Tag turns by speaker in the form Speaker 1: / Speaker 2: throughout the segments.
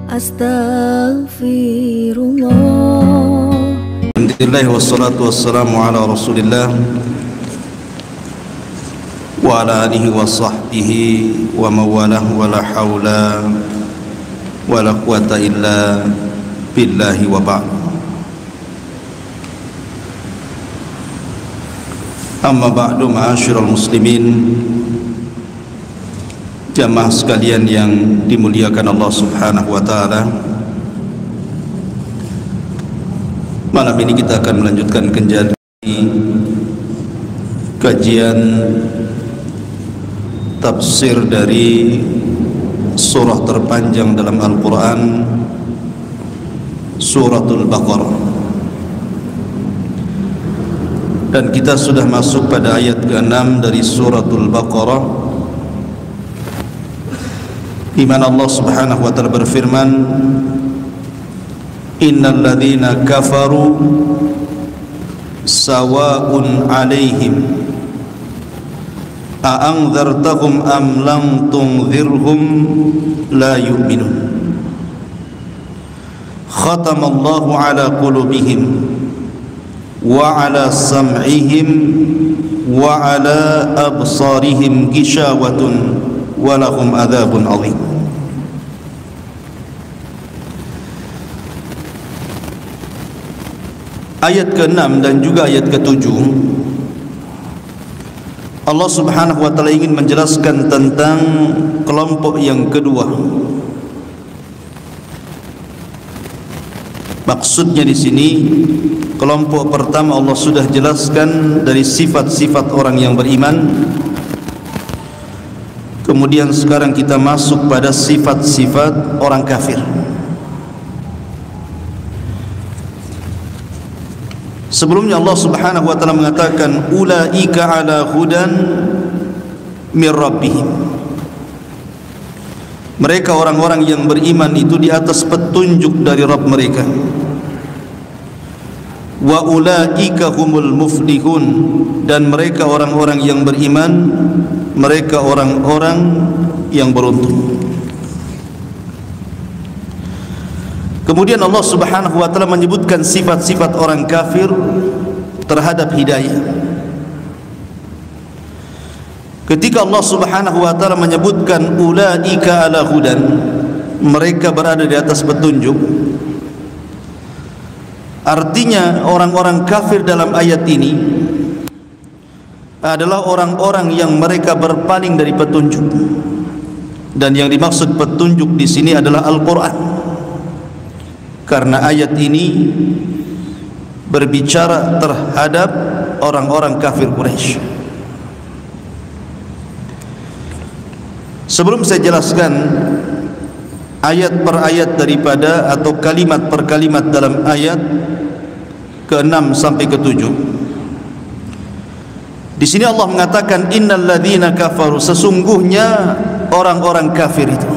Speaker 1: Astaghfirullah.
Speaker 2: Alhamdulillah wassalatu wassalamu ala Rasulillah wa ala alihi wa sahbihi wa mawalah wa la hawla wa la quwata illa billahi wa ba'd. Amma ba'du, ma'asyiral muslimin, jamaah sekalian yang dimuliakan Allah Subhanahu wa taala. Malam ini kita akan melanjutkan kembali kajian tafsir dari surah terpanjang dalam Al-Quran, Suratul Baqarah. Dan kita sudah masuk pada ayat ke-6 dari Suratul Baqarah, di mana Allah Subhanahu wa taala berfirman, innal ladzina kafaru sawa'un 'alaihim a anzartahum am lam tunzirhum la yu'minun khatamallahu 'ala qulubihim wa 'ala sam'ihim wa 'ala absarihim ghishawatun wa lahum adzabun 'adzim. Ayat ke-6 dan juga ayat ke-7, Allah Subhanahu wa taala ingin menjelaskan tentang kelompok yang kedua. Maksudnya di sini, kelompok pertama Allah sudah jelaskan dari sifat-sifat orang yang beriman. Kemudian sekarang kita masuk pada sifat-sifat orang kafir. Sebelumnya Allah Subhanahu wa taala mengatakan ulaika ala hudan mir rabbihim. Mereka orang-orang yang beriman itu di atas petunjuk dari Rabb mereka. Wa ulaika humul muflihun, dan mereka orang-orang yang beriman, mereka orang-orang yang beruntung. Kemudian Allah Subhanahu wa taala menyebutkan sifat-sifat orang kafir terhadap hidayah. Ketika Allah Subhanahu wa taala menyebutkan ulaika ala hudan, mereka berada di atas petunjuk, artinya orang-orang kafir dalam ayat ini adalah orang-orang yang mereka berpaling dari petunjuk. Dan yang dimaksud petunjuk di sini adalah Al-Qur'an. Karena ayat ini berbicara terhadap orang-orang kafir Quraisy. Sebelum saya jelaskan ayat per ayat daripada atau kalimat per kalimat dalam ayat ke-6 sampai ke-7, di sini Allah mengatakan innal ladzina kafaru, sesungguhnya orang-orang kafir itu.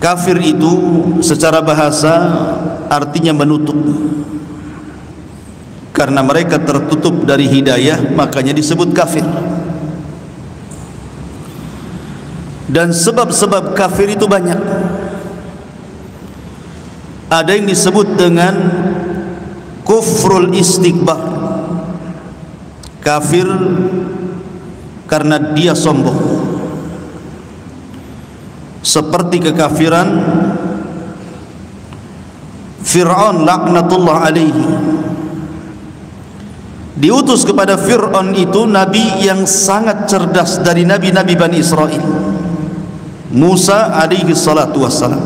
Speaker 2: Kafir itu secara bahasa artinya menutup. Karena mereka tertutup dari hidayah, makanya disebut kafir. Dan sebab-sebab kafir itu banyak. Ada yang disebut dengan kufrul istikbar, kafir karena dia sombong, seperti kekafiran Fir'aun laknatullah alaihi. Diutus kepada Fir'aun itu nabi yang sangat cerdas dari nabi-nabi Bani Israel, Musa alaihi salatu wassalam.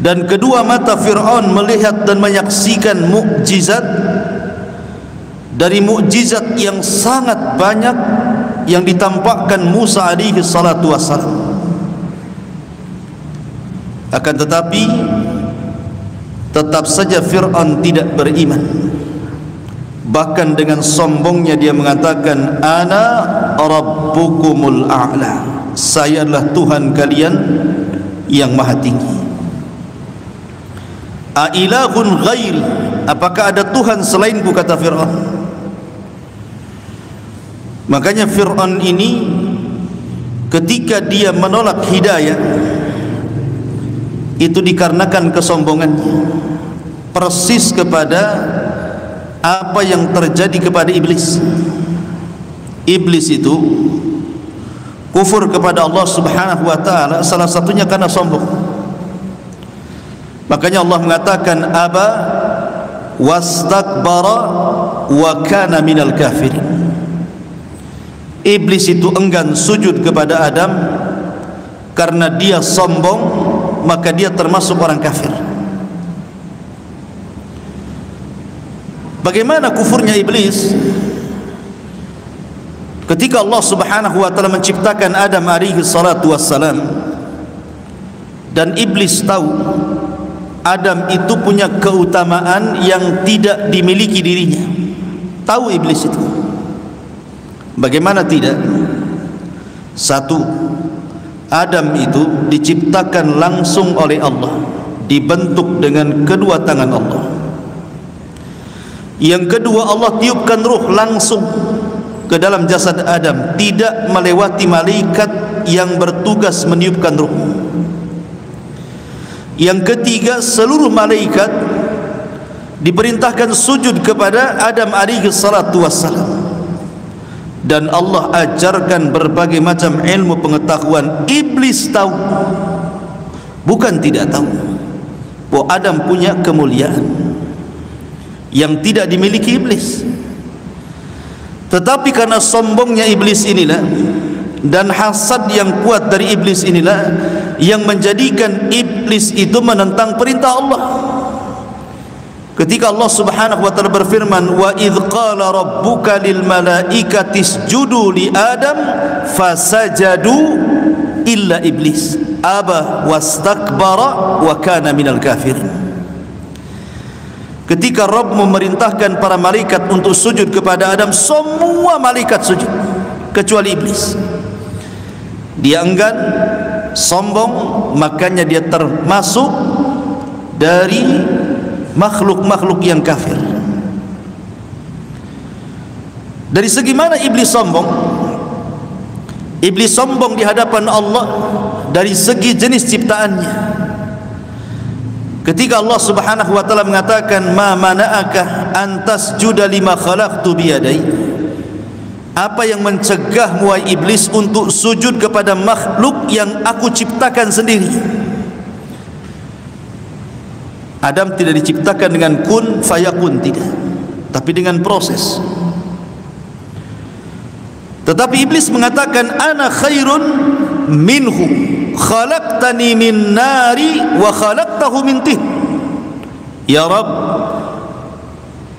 Speaker 2: Dan kedua mata Fir'aun melihat dan menyaksikan mukjizat dari mukjizat yang sangat banyak yang ditampakkan Musa alaihi salatu wassalam. Akan tetapi tetap saja Fir'aun tidak beriman. Bahkan dengan sombongnya dia mengatakan ana rabbukumul a'la, saya adalah Tuhan kalian yang maha tinggi. A ilahun ghairi, apakah ada Tuhan selainku, kata Fir'aun. Makanya Fir'aun ini ketika dia menolak hidayah itu dikarenakan kesombongannya, persis kepada apa yang terjadi kepada iblis. Iblis itu kufur kepada Allah Subhanahu wa taala salah satunya karena sombong. Makanya Allah mengatakan aba wastakbara wa kana minal kafirin. Iblis itu enggan sujud kepada Adam karena dia sombong, maka dia termasuk orang kafir. Bagaimana kufurnya iblis? Ketika Allah Subhanahu wa taala menciptakan Adam alaihi salatu wassalam, dan iblis tahu Adam itu punya keutamaan yang tidak dimiliki dirinya. Tahu iblis itu. Bagaimana tidak? Satu, Adam itu diciptakan langsung oleh Allah, dibentuk dengan kedua tangan Allah. Yang kedua, Allah tiupkan ruh langsung ke dalam jasad Adam, tidak melewati malaikat yang bertugas meniupkan ruh. Yang ketiga, seluruh malaikat diperintahkan sujud kepada Adam alaihi salatu wassalam, dan Allah ajarkan berbagai macam ilmu pengetahuan. Iblis tahu, bukan tidak tahu, bahwa Adam punya kemuliaan yang tidak dimiliki iblis. Tetapi karena sombongnya iblis inilah dan hasad yang kuat dari iblis inilah yang menjadikan iblis itu menentang perintah Allah. Ketika Allah Subhanahu wa taala berfirman, wa idz qala rabbuka lil malaikati isjudu li adam fasajadu illa iblis aba wastakbara wa kana minal kafirin. Ketika Rabb memerintahkan para malaikat untuk sujud kepada Adam, semua malaikat sujud kecuali iblis. Dia enggan, sombong, makanya dia termasuk dari makhluk-makhluk yang kafir. Dari segi mana iblis sombong? Iblis sombong di hadapan Allah dari segi jenis ciptaannya. Ketika Allah Subhanahu wa taala mengatakan ma mana'aka an tasjuda lima khalaqtu biyadai, apa yang mencegahmu wahai iblis untuk sujud kepada makhluk yang aku ciptakan sendiri? Adam tidak diciptakan dengan kun fayakun, tidak, tapi dengan proses. Tetapi iblis mengatakan ana khairun minhu khalaqtani min nari wa khalaqtahu min tin. Ya Rabb,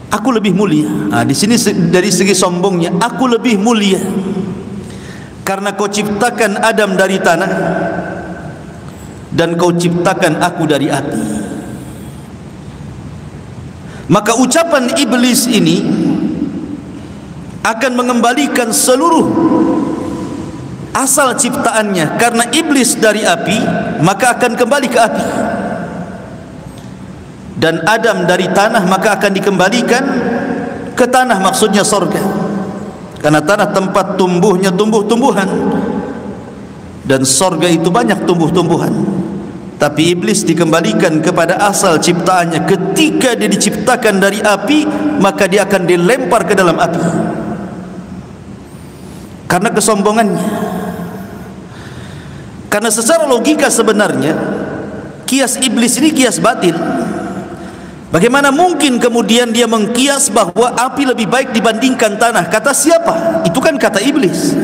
Speaker 2: aku lebih mulia. Di sini dari segi sombongnya, aku lebih mulia karena kau ciptakan Adam dari tanah dan kau ciptakan aku dari api. Maka ucapan iblis ini akan mengembalikan seluruh asal ciptaannya. Karena iblis dari api, maka akan kembali ke api, dan Adam dari tanah, maka akan dikembalikan ke tanah, maksudnya sorga. Karena tanah tempat tumbuhnya tumbuh-tumbuhan, dan sorga itu banyak tumbuh-tumbuhan. Tapi iblis dikembalikan kepada asal ciptaannya. Ketika dia diciptakan dari api, maka dia akan dilempar ke dalam api karena kesombongannya. Karena secara logika sebenarnya kias iblis ini kias batil. Bagaimana mungkin kemudian dia mengkias bahwa api lebih baik dibandingkan tanah? Kata siapa? Itu kan kata iblis.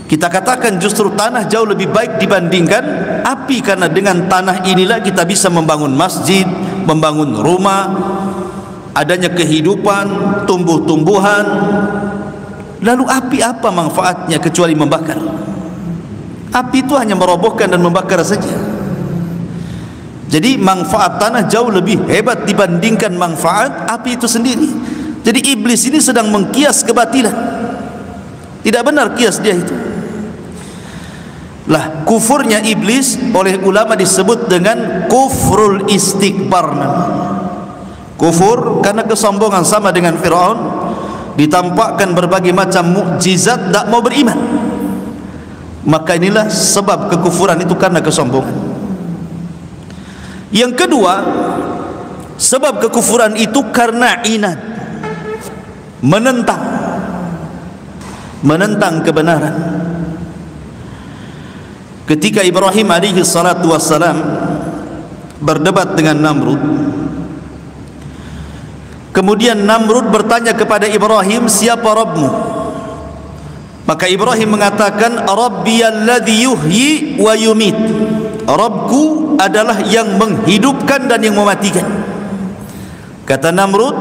Speaker 2: Kita katakan justru tanah jauh lebih baik dibandingkan api, karena dengan tanah inilah kita bisa membangun masjid, membangun rumah, adanya kehidupan, tumbuh-tumbuhan. Lalu api apa manfaatnya kecuali membakar? Api itu hanya merobohkan dan membakar saja. Jadi manfaat tanah jauh lebih hebat dibandingkan manfaat api itu sendiri. Jadi iblis ini sedang mengkias kebatilan. Tidak benar kias dia itu. Lah, kufurnya iblis oleh ulama disebut dengan kufrul istikbar. Kufur karena kesombongan, sama dengan Firaun, ditampakkan berbagai macam mukjizat, tak mau beriman. Maka inilah sebab kekufuran itu karena kesombongan. Yang kedua, sebab kekufuran itu karena inad, menentang kebenaran. Ketika Ibrahim alaihi salatu wassalam berdebat dengan Namrud, kemudian Namrud bertanya kepada Ibrahim, siapa Rabbmu? Maka Ibrahim mengatakan, Rabbiyalladzi yuhyi wa yumit. Rabbku adalah yang menghidupkan dan yang mematikan. Kata Namrud,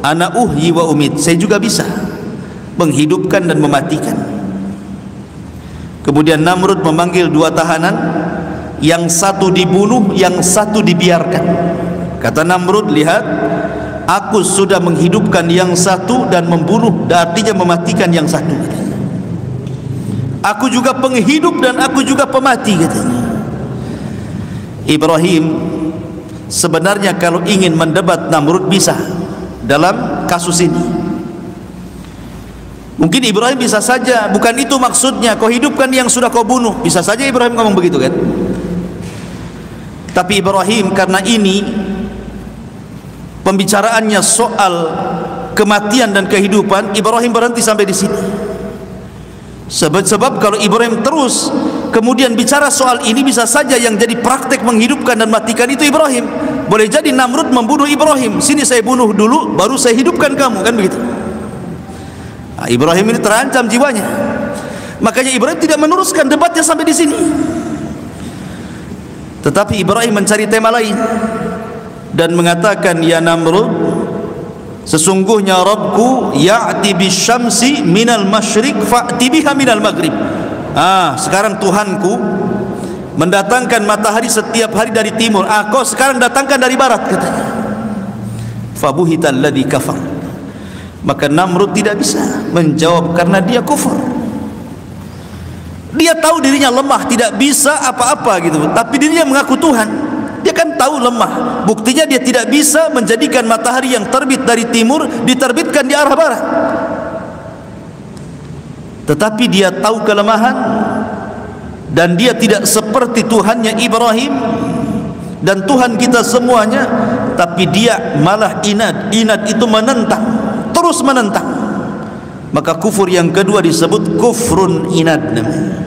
Speaker 2: ana uhyi wa umit, saya juga bisa menghidupkan dan mematikan. Kemudian Namrud memanggil dua tahanan, yang satu dibunuh, yang satu dibiarkan. Kata Namrud, lihat, aku sudah menghidupkan yang satu dan membunuh, artinya mematikan yang satu. Aku juga penghidup dan aku juga pemati, katanya. Ibrahim sebenarnya kalau ingin mendebat Namrud bisa dalam kasus ini. Mungkin Ibrahim bisa saja, bukan itu maksudnya, kau hidupkan yang sudah kau bunuh. Bisa saja Ibrahim ngomong begitu kan. Tapi Ibrahim karena ini pembicaraannya soal kematian dan kehidupan, Ibrahim berhenti sampai di sini. Sebab kalau Ibrahim terus kemudian bicara soal ini, bisa saja yang jadi praktek menghidupkan dan matikan itu Ibrahim. Boleh jadi Namrud membunuh Ibrahim, sini saya bunuh dulu baru saya hidupkan kamu, kan begitu. Nah, Ibrahim ini terancam jiwanya. Makanya Ibrahim tidak meneruskan debatnya sampai di sini. Tetapi Ibrahim mencari tema lain dan mengatakan, ya Namrud, sesungguhnya Rabbku ya'ti bisyamsi minal masyriq fa'ti biha minal maghrib. Sekarang Tuhanku mendatangkan matahari setiap hari dari timur. Kau sekarang datangkan dari barat, katanya. Fabuhital ladzi kafar. Maka Namrud tidak bisa menjawab karena dia kufur. Dia tahu dirinya lemah, tidak bisa apa-apa gitu, tapi dirinya mengaku Tuhan. Dia kan tahu lemah. Buktinya dia tidak bisa menjadikan matahari yang terbit dari timur diterbitkan di arah barat. Tetapi dia tahu kelemahan dan dia tidak seperti Tuhannya Ibrahim dan Tuhan kita semuanya, tapi dia malah inad. Inad itu menentang, terus menentang. Maka kufur yang kedua disebut kufrun inad namanya.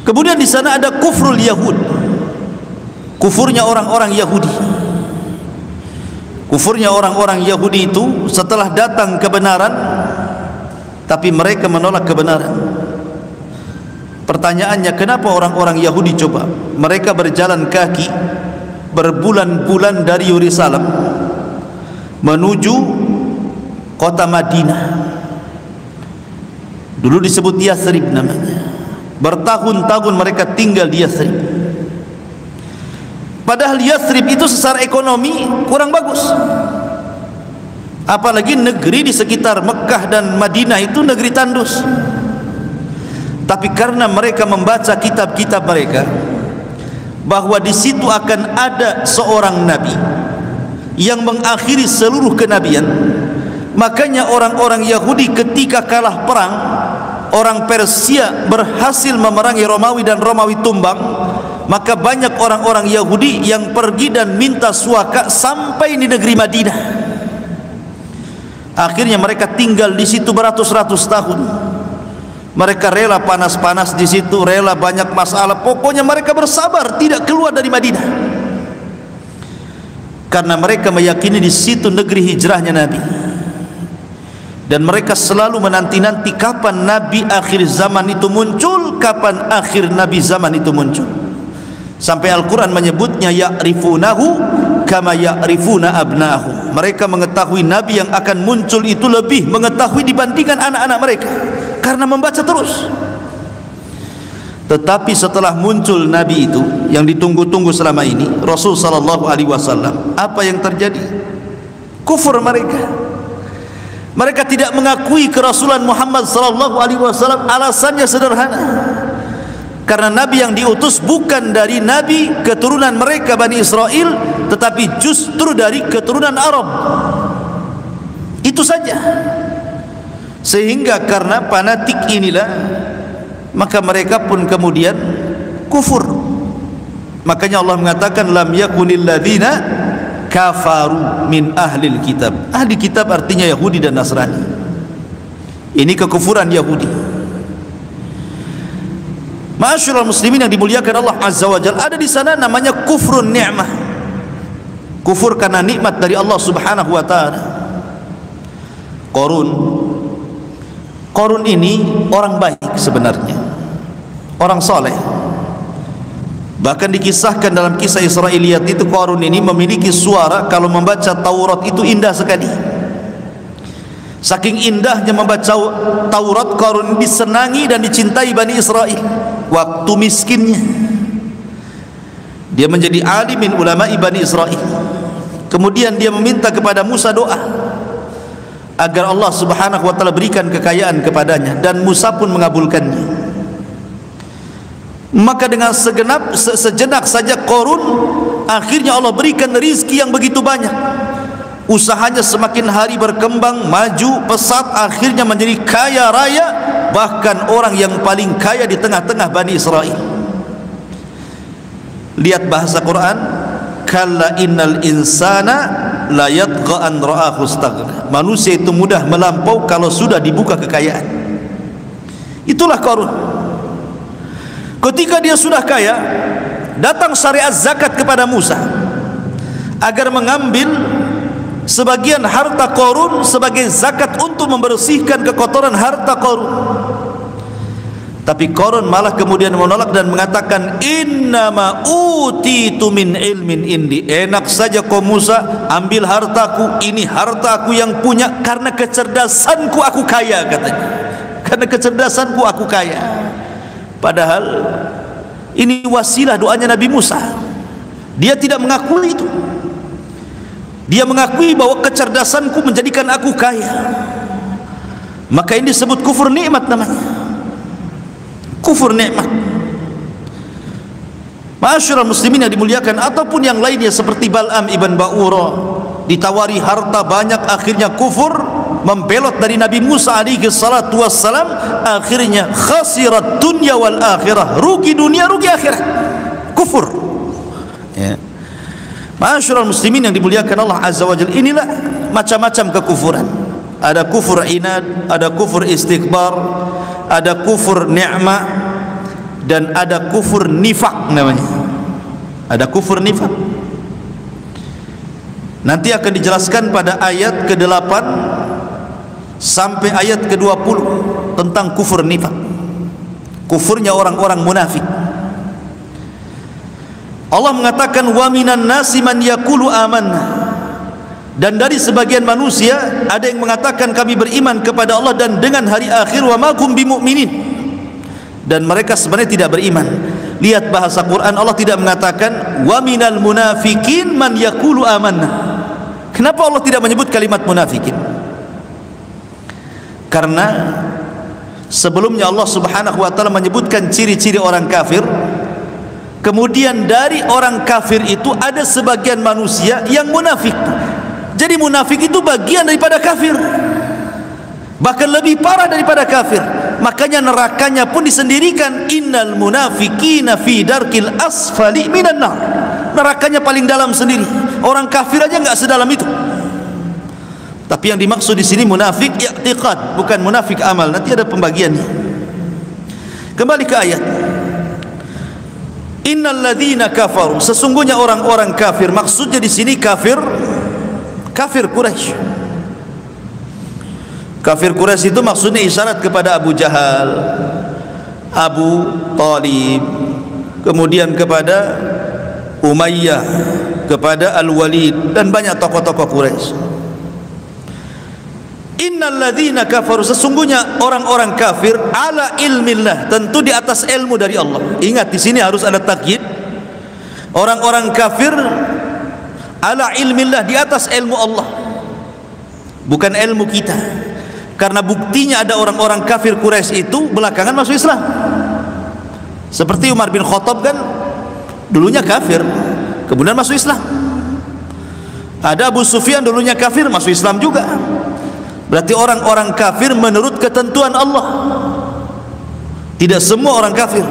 Speaker 2: Kemudian di sana ada kufrul Yahud, kufurnya orang-orang Yahudi. Kufurnya orang-orang Yahudi itu setelah datang kebenaran, tapi mereka menolak kebenaran. Pertanyaannya, kenapa orang-orang Yahudi coba? Mereka berjalan kaki berbulan-bulan dari Yerusalem menuju kota Madinah. Dulu disebut Yathrib namanya. Bertahun-tahun mereka tinggal di Yathrib. Padahal Yathrib itu secara ekonomi kurang bagus. Apalagi negeri di sekitar Mekah dan Madinah itu negeri tandus. Tapi karena mereka membaca kitab-kitab mereka bahwa di situ akan ada seorang nabi yang mengakhiri seluruh kenabian, makanya orang-orang Yahudi ketika kalah perang, orang Persia berhasil memerangi Romawi dan Romawi tumbang, maka banyak orang-orang Yahudi yang pergi dan minta suaka sampai di negeri Madinah. Akhirnya mereka tinggal di situ beratus-ratus tahun. Mereka rela panas-panas di situ, rela banyak masalah, pokoknya mereka bersabar tidak keluar dari Madinah. Karena mereka meyakini di situ negeri hijrahnya Nabi. Dan mereka selalu menanti-nanti kapan Nabi akhir zaman itu muncul, kapan akhir Nabi zaman itu muncul. Sampai Al-Quran menyebutnya ya'rifunahu kama ya'rifuna abna'ahum. Mereka mengetahui Nabi yang akan muncul itu lebih mengetahui dibandingkan anak-anak mereka, karena membaca terus. Tetapi setelah muncul Nabi itu yang ditunggu-tunggu selama ini, Rasul sallallahu alaihi wasallam, apa yang terjadi? Kufur mereka. Mereka tidak mengakui kerasulan Muhammad sallallahu alaihi wasallam. Alasannya sederhana. Karena Nabi yang diutus bukan dari Nabi keturunan mereka Bani Israel, tetapi justru dari keturunan Arab. Itu saja. Sehingga karena fanatik inilah maka mereka pun kemudian kufur. Makanya Allah mengatakan lam yakunil ladzina kafaru min ahlil kitab. Ahli kitab artinya Yahudi dan Nasrani. Ini kekufuran Yahudi. Ma'asyiral muslimin yang dimuliakan Allah Azza wa Jalla, ada di sana namanya kufrun ni'mah. Kufur karena nikmat dari Allah Subhanahu wa taala. Qarun ini orang baik sebenarnya, orang soleh. Bahkan dikisahkan dalam kisah Israiliyat itu Qarun ini memiliki suara kalau membaca Taurat itu indah sekali. Saking indahnya membaca Taurat, Qarun disenangi dan dicintai Bani Israel waktu miskinnya. Dia menjadi alim min ulama'i Bani Israel. Kemudian dia meminta kepada Musa doa agar Allah Subhanahu wa taala berikan kekayaan kepadanya, dan Musa pun mengabulkannya. Maka dengan sejenak saja Qarun akhirnya Allah berikan rizki yang begitu banyak. Usahanya semakin hari berkembang, maju pesat, akhirnya menjadi kaya raya, bahkan orang yang paling kaya di tengah-tengah Bani Israel. Lihat bahasa Quran, kalla innal insana la yatgha an ra'ahu istaghna. Manusia itu mudah melampau kalau sudah dibuka kekayaan. Itulah Qarun. Ketika dia sudah kaya, datang syariat zakat kepada Musa agar mengambil sebagian harta Qarun sebagai zakat untuk membersihkan kekotoran harta Qarun. Tapi Qarun malah kemudian menolak dan mengatakan innama utitu min ilmin indi. Enak saja kau Musa, ambil hartaku, ini hartaku yang punya, karena kecerdasanku aku kaya, katanya. Karena kecerdasanku aku kaya. Padahal ini wasilah doanya Nabi Musa. Dia tidak mengakui itu. Dia mengakui bahwa kecerdasanku menjadikan aku kaya. Maka ini disebut kufur nikmat namanya. Kufur nikmat. Ma'asyiral muslimin yang dimuliakan, ataupun yang lainnya seperti Bal'am ibn Ba'ura, ditawari harta banyak, akhirnya kufur, membelot dari Nabi Musa alaihi salatu wassalam, akhirnya khasirat dunya wal akhirah, rugi dunia rugi akhirat, kufur. Ya. Ma'asyiral muslimin yang dimuliakan Allah Azza wa Jalla, inilah macam-macam kekufuran. Ada kufur inad, ada kufur istikbar, ada kufur ni'mah, dan ada kufur nifak namanya. Ada kufur nifak. Nanti akan dijelaskan pada ayat ke-8 sampai ayat ke-20 tentang kufur nifak. Kufurnya orang-orang munafik. Allah mengatakan wa minan nasi man yaqulu amanna. Dan dari sebagian manusia ada yang mengatakan kami beriman kepada Allah dan dengan hari akhir, wa ma hum bimu'minin, dan mereka sebenarnya tidak beriman. Lihat bahasa Quran, Allah tidak mengatakan wa minal munafikin man yaqulu amanna. Kenapa Allah tidak menyebut kalimat munafikin? Karena sebelumnya Allah Subhanahu wa taala menyebutkan ciri-ciri orang kafir. Kemudian dari orang kafir itu ada sebagian manusia yang munafik. Jadi munafik itu bagian daripada kafir, bahkan lebih parah daripada kafir. Makanya nerakanya pun disendirikan, innal munafiqina fi darkil asfali minan nar. Nerakanya paling dalam sendiri. Orang kafir aja enggak sedalam itu. Tapi yang dimaksud di sini munafik i'tiqad, bukan munafik amal. Nanti ada pembagiannya. Kembali ke ayat. Innal ladzina kafaru, sesungguhnya orang-orang kafir. Maksudnya di sini kafir Quraisy. Kafir Quraisy itu maksudnya isyarat kepada Abu Jahal, Abu Talib, kemudian kepada Umayyah, kepada Al-Walid, dan banyak tokoh-tokoh Quraisy. Innal ladzina kafaru, sesungguhnya orang-orang kafir, ala ilmillah, tentu di atas ilmu dari Allah. Ingat di sini harus ada takyid. Orang-orang kafir ala ilmillah, di atas ilmu Allah, bukan ilmu kita. Karena buktinya ada orang-orang kafir Quraisy itu belakangan masuk Islam. Seperti Umar bin Khattab kan dulunya kafir, kemudian masuk Islam. Ada Abu Sufyan dulunya kafir, masuk Islam juga. Berarti orang-orang kafir menurut ketentuan Allah. Tidak semua orang kafir.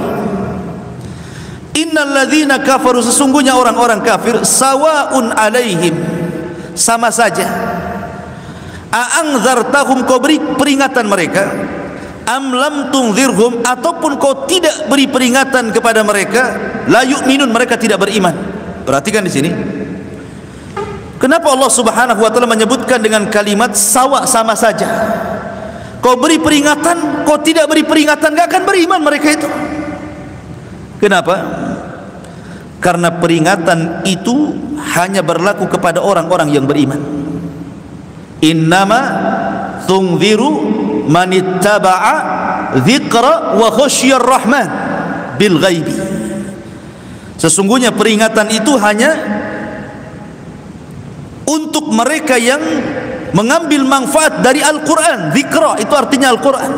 Speaker 2: Innal ladzina kafaru, sesungguhnya orang-orang kafir, sawaun alaihim, sama saja. A'anzartahum, kau beri peringatan mereka, am lam tunzirhum, ataupun kau tidak beri peringatan kepada mereka, la yu'minun, mereka tidak beriman. Perhatikan di sini. Kenapa Allah Subhanahu wa taala menyebutkan dengan kalimat sawa, sama saja? Kau beri peringatan, kau tidak beri peringatan, enggak akan beriman mereka itu. Kenapa? Karena peringatan itu hanya berlaku kepada orang-orang yang beriman. Innama tunziru man ittaba'a dzikra wa khasyiyar rahman bil ghaibi. Sesungguhnya peringatan itu hanya untuk mereka yang mengambil manfaat dari Al-Quran. Dzikra itu artinya Al-Quran.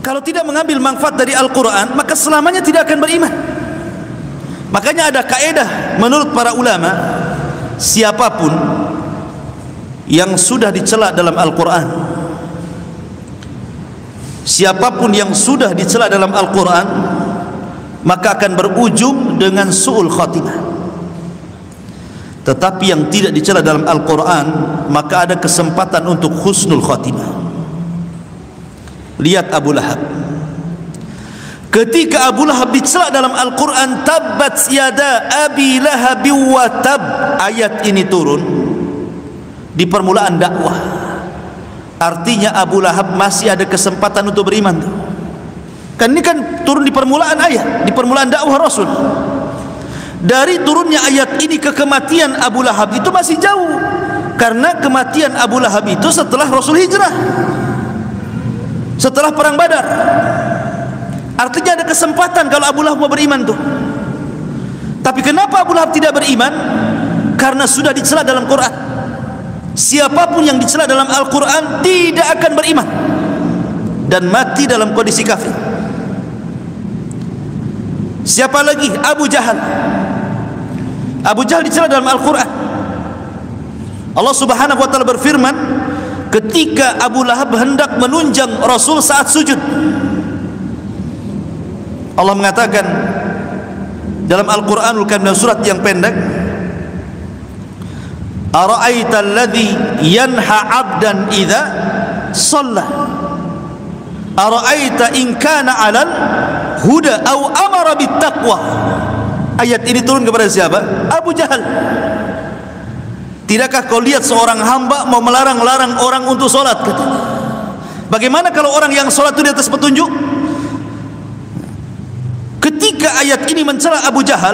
Speaker 2: Kalau tidak mengambil manfaat dari Al-Quran, maka selamanya tidak akan beriman. Makanya ada kaedah menurut para ulama, siapapun yang sudah dicela dalam Al-Quran, siapapun yang sudah dicela dalam Al-Quran, maka akan berujung dengan su'ul khatimah. Tetapi yang tidak dicela dalam Al-Quran, maka ada kesempatan untuk husnul khatimah. Lihat Abu Lahab. Ketika Abu Lahab dicela dalam Al-Quran, tabbat yada abi lahab wa tab, ayat ini turun di permulaan dakwah. Artinya Abu Lahab masih ada kesempatan untuk beriman. Kan ini kan turun di permulaan ayat, di permulaan dakwah Rasul. Dari turunnya ayat ini ke kematian Abu Lahab itu masih jauh, karena kematian Abu Lahab itu setelah Rasul hijrah, setelah perang Badar. Artinya ada kesempatan kalau Abu Lahab mau beriman tuh. Tapi kenapa Abu Lahab tidak beriman? Karena sudah dicela dalam Quran. Siapapun yang dicela dalam Al-Quran tidak akan beriman dan mati dalam kondisi kafir. Siapa lagi? Abu Jahal. Abu Jahal dicela dalam Al-Quran. Allah Subhanahu wa taala berfirman ketika Abu Lahab hendak menunjang Rasul saat sujud. Allah mengatakan dalam Al-Quranul Karim, surat yang pendek, ara'aita alladhi yanha 'abdan idza shalla ara'aita in kana 'alal huda aw amara bittaqwa. Ayat ini turun kepada siapa? Abu Jahal. Tidakkah kau lihat seorang hamba mau melarang-larang orang untuk solat? Bagaimana kalau orang yang solat itu di atas petunjuk? Ketika ayat ini mencela Abu Jahal,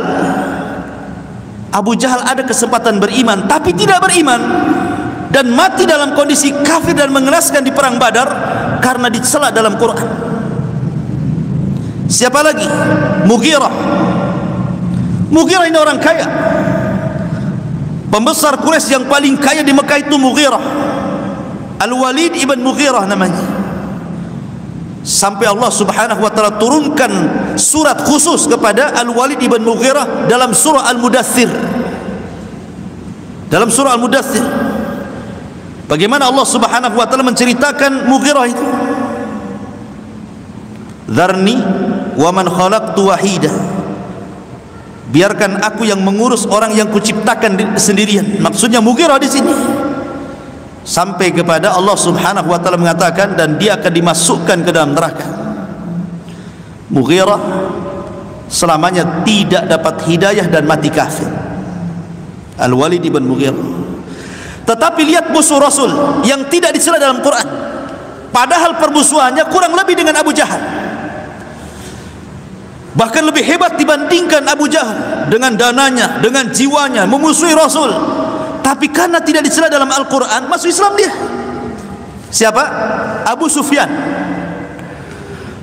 Speaker 2: Abu Jahal ada kesempatan beriman, tapi tidak beriman dan mati dalam kondisi kafir dan mengenaskan di perang Badar karena dicela dalam Quran. Siapa lagi? Mughirah. Mughirah ini orang kaya, pembesar Quraisy yang paling kaya di Mekah itu Mughirah, Al-Walid ibn Mughirah namanya. Sampai Allah Subhanahu wa taala turunkan surat khusus kepada Al-Walid ibn Mughirah dalam surah Al-Mudaththir. Dalam surah Al-Mudaththir, bagaimana Allah Subhanahu wa taala menceritakan Mughirah itu. Dzarni wa man khalaqtu wahida, biarkan aku yang mengurus orang yang kuciptakan sendirian. Maksudnya Mughirah di sini. Sampai kepada Allah Subhanahu wa taala mengatakan dan dia akan dimasukkan ke dalam neraka. Mughirah selamanya tidak dapat hidayah dan mati kafir. Al-Walid ibn Mughirah. Tetapi lihat musuh Rasul yang tidak dicela dalam Quran, padahal permusuhannya kurang lebih dengan Abu Jahal, bahkan lebih hebat dibandingkan Abu Jahal dengan dananya, dengan jiwanya memusuhi Rasul. Tapi karena tidak dicela dalam Al-Quran, masuk Islam dia. Siapa? Abu Sufyan.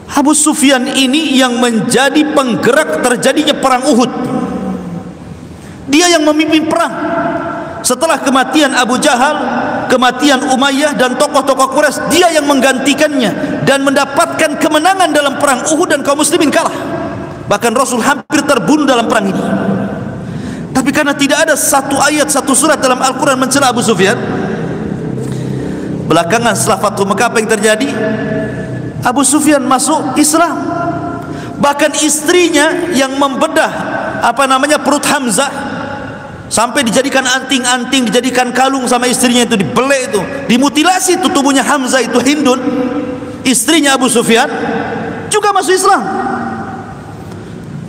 Speaker 2: Abu Sufyan ini yang menjadi penggerak terjadinya perang Uhud. Dia yang memimpin perang. Setelah kematian Abu Jahal, kematian Umayyah dan tokoh-tokoh Quraisy, dia yang menggantikannya dan mendapatkan kemenangan dalam perang Uhud dan kaum muslimin kalah. Bahkan Rasul hampir terbunuh dalam perang ini. Tapi karena tidak ada satu ayat, satu surat dalam Al-Quran mencela Abu Sufyan, Belakangan setelah Fathu Mekah apa yang terjadi? Abu Sufyan masuk Islam. Bahkan istrinya yang membedah perut Hamzah sampai dijadikan anting-anting, dijadikan kalung sama istrinya itu, dibelek itu, dimutilasi itu tubuhnya Hamzah itu. Hindun, istrinya Abu Sufyan, juga masuk Islam.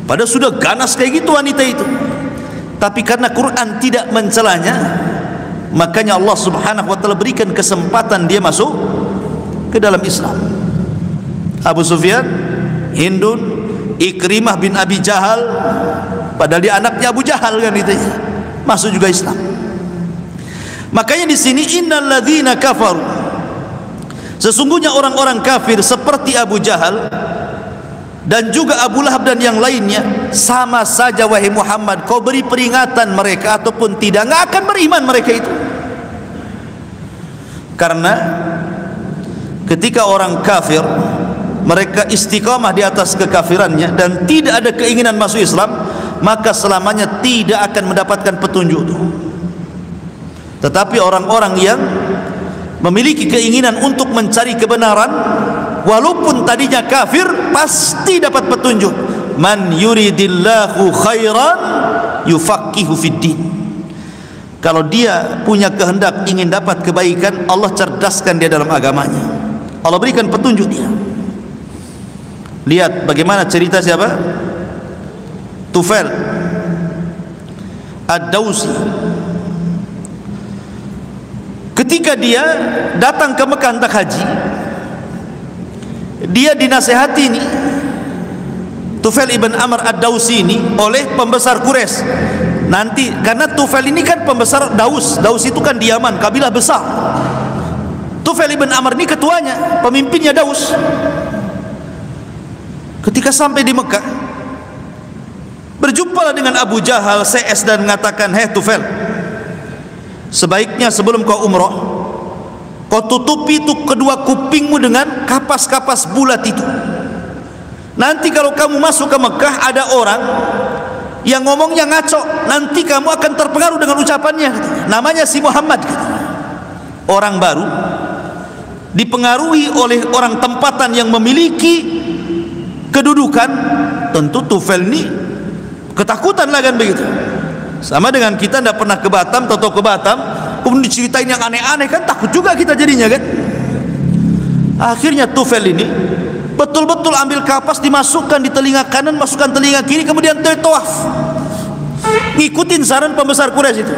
Speaker 2: Padahal sudah ganas kayak gitu wanita itu, tapi karena Quran tidak mencelanya, makanya Allah Subhanahu wa taala berikan kesempatan dia masuk ke dalam Islam. Abu Sufyan, Hindun, Ikrimah bin Abi Jahal, padahal dia anaknya Abu Jahal kan itu, masuk juga Islam. Makanya di sini innal ladzina kafaru, sesungguhnya orang-orang kafir seperti Abu Jahal dan juga Abu Lahab dan yang lainnya, sama saja wahai Muhammad, kau beri peringatan mereka ataupun tidak, enggak akan beriman mereka itu. Karena ketika orang kafir mereka istiqamah di atas kekafirannya dan tidak ada keinginan masuk Islam, maka selamanya tidak akan mendapatkan petunjuk itu. Tetapi orang-orang yang memiliki keinginan untuk mencari kebenaran, walaupun tadinya kafir, pasti dapat petunjuk. Man yuridillahu khairan yufaqihu fiddin. Kalau dia punya kehendak ingin dapat kebaikan, Allah cerdaskan dia dalam agamanya, Allah berikan petunjuk dia. Lihat bagaimana cerita siapa? Tufail Ad-Dawsi. Ketika dia datang ke Mekah untuk haji, dia dinasehati ini, Tufail ibn Amr Ad-Dawsi ini, oleh pembesar Quraisy. Nanti karena Tufail ini kan pembesar Daus, Daus itu kan di Yaman, kabilah besar. Tufail ibn Amr ini ketuanya, pemimpinnya Daus. Ketika sampai di Mekah, berjumpalah dengan Abu Jahal CS dan mengatakan, "Hei Tufail, sebaiknya sebelum kau umroh, kau tutupi itu kedua kupingmu dengan kapas-kapas bulat itu. Nanti kalau kamu masuk ke Mekah, ada orang yang ngomongnya ngaco, nanti kamu akan terpengaruh dengan ucapannya. Namanya si Muhammad." Orang baru dipengaruhi oleh orang tempatan yang memiliki kedudukan, tentu Tufail ini ketakutan lah kan begitu. Sama dengan kita tidak pernah ke Batam, atau ke Batam kemudian diceritain yang aneh-aneh, kan takut juga kita jadinya kan. Akhirnya Tufail ini betul-betul ambil kapas, dimasukkan di telinga kanan, masukkan telinga kiri, kemudian tawaf, ngikutin saran pembesar Quraisy itu.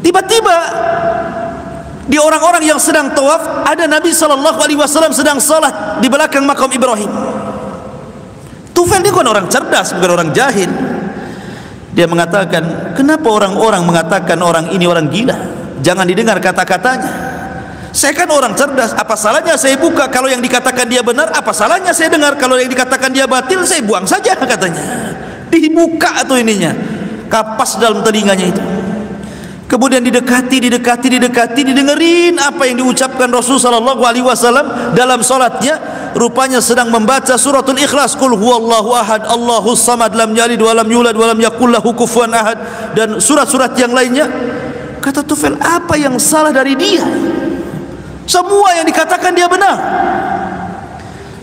Speaker 2: Tiba-tiba di orang-orang yang sedang tawaf ada Nabi SAW sedang salat di belakang makam Ibrahim. Tufail ini bukan orang cerdas, bukan orang jahil. Dia mengatakan, kenapa orang-orang mengatakan orang ini orang gila? Jangan didengar kata-katanya. Saya kan orang cerdas, apa salahnya saya buka? Kalau yang dikatakan dia benar, apa salahnya saya dengar? Kalau yang dikatakan dia batil, saya buang saja, katanya. Dibuka atau ininya, kapas dalam telinganya itu. Kemudian didekati, didengerin apa yang diucapkan Rasulullah SAW dalam salatnya. Rupanya sedang membaca suratul Ikhlas, Qul huwallahu ahad, Allahus samad, lam yalid wa lam yulad wa lam yakul lahu kufuwan ahad, dan surat-surat yang lainnya. Kata Tufail, apa yang salah dari dia? Semua yang dikatakan dia benar.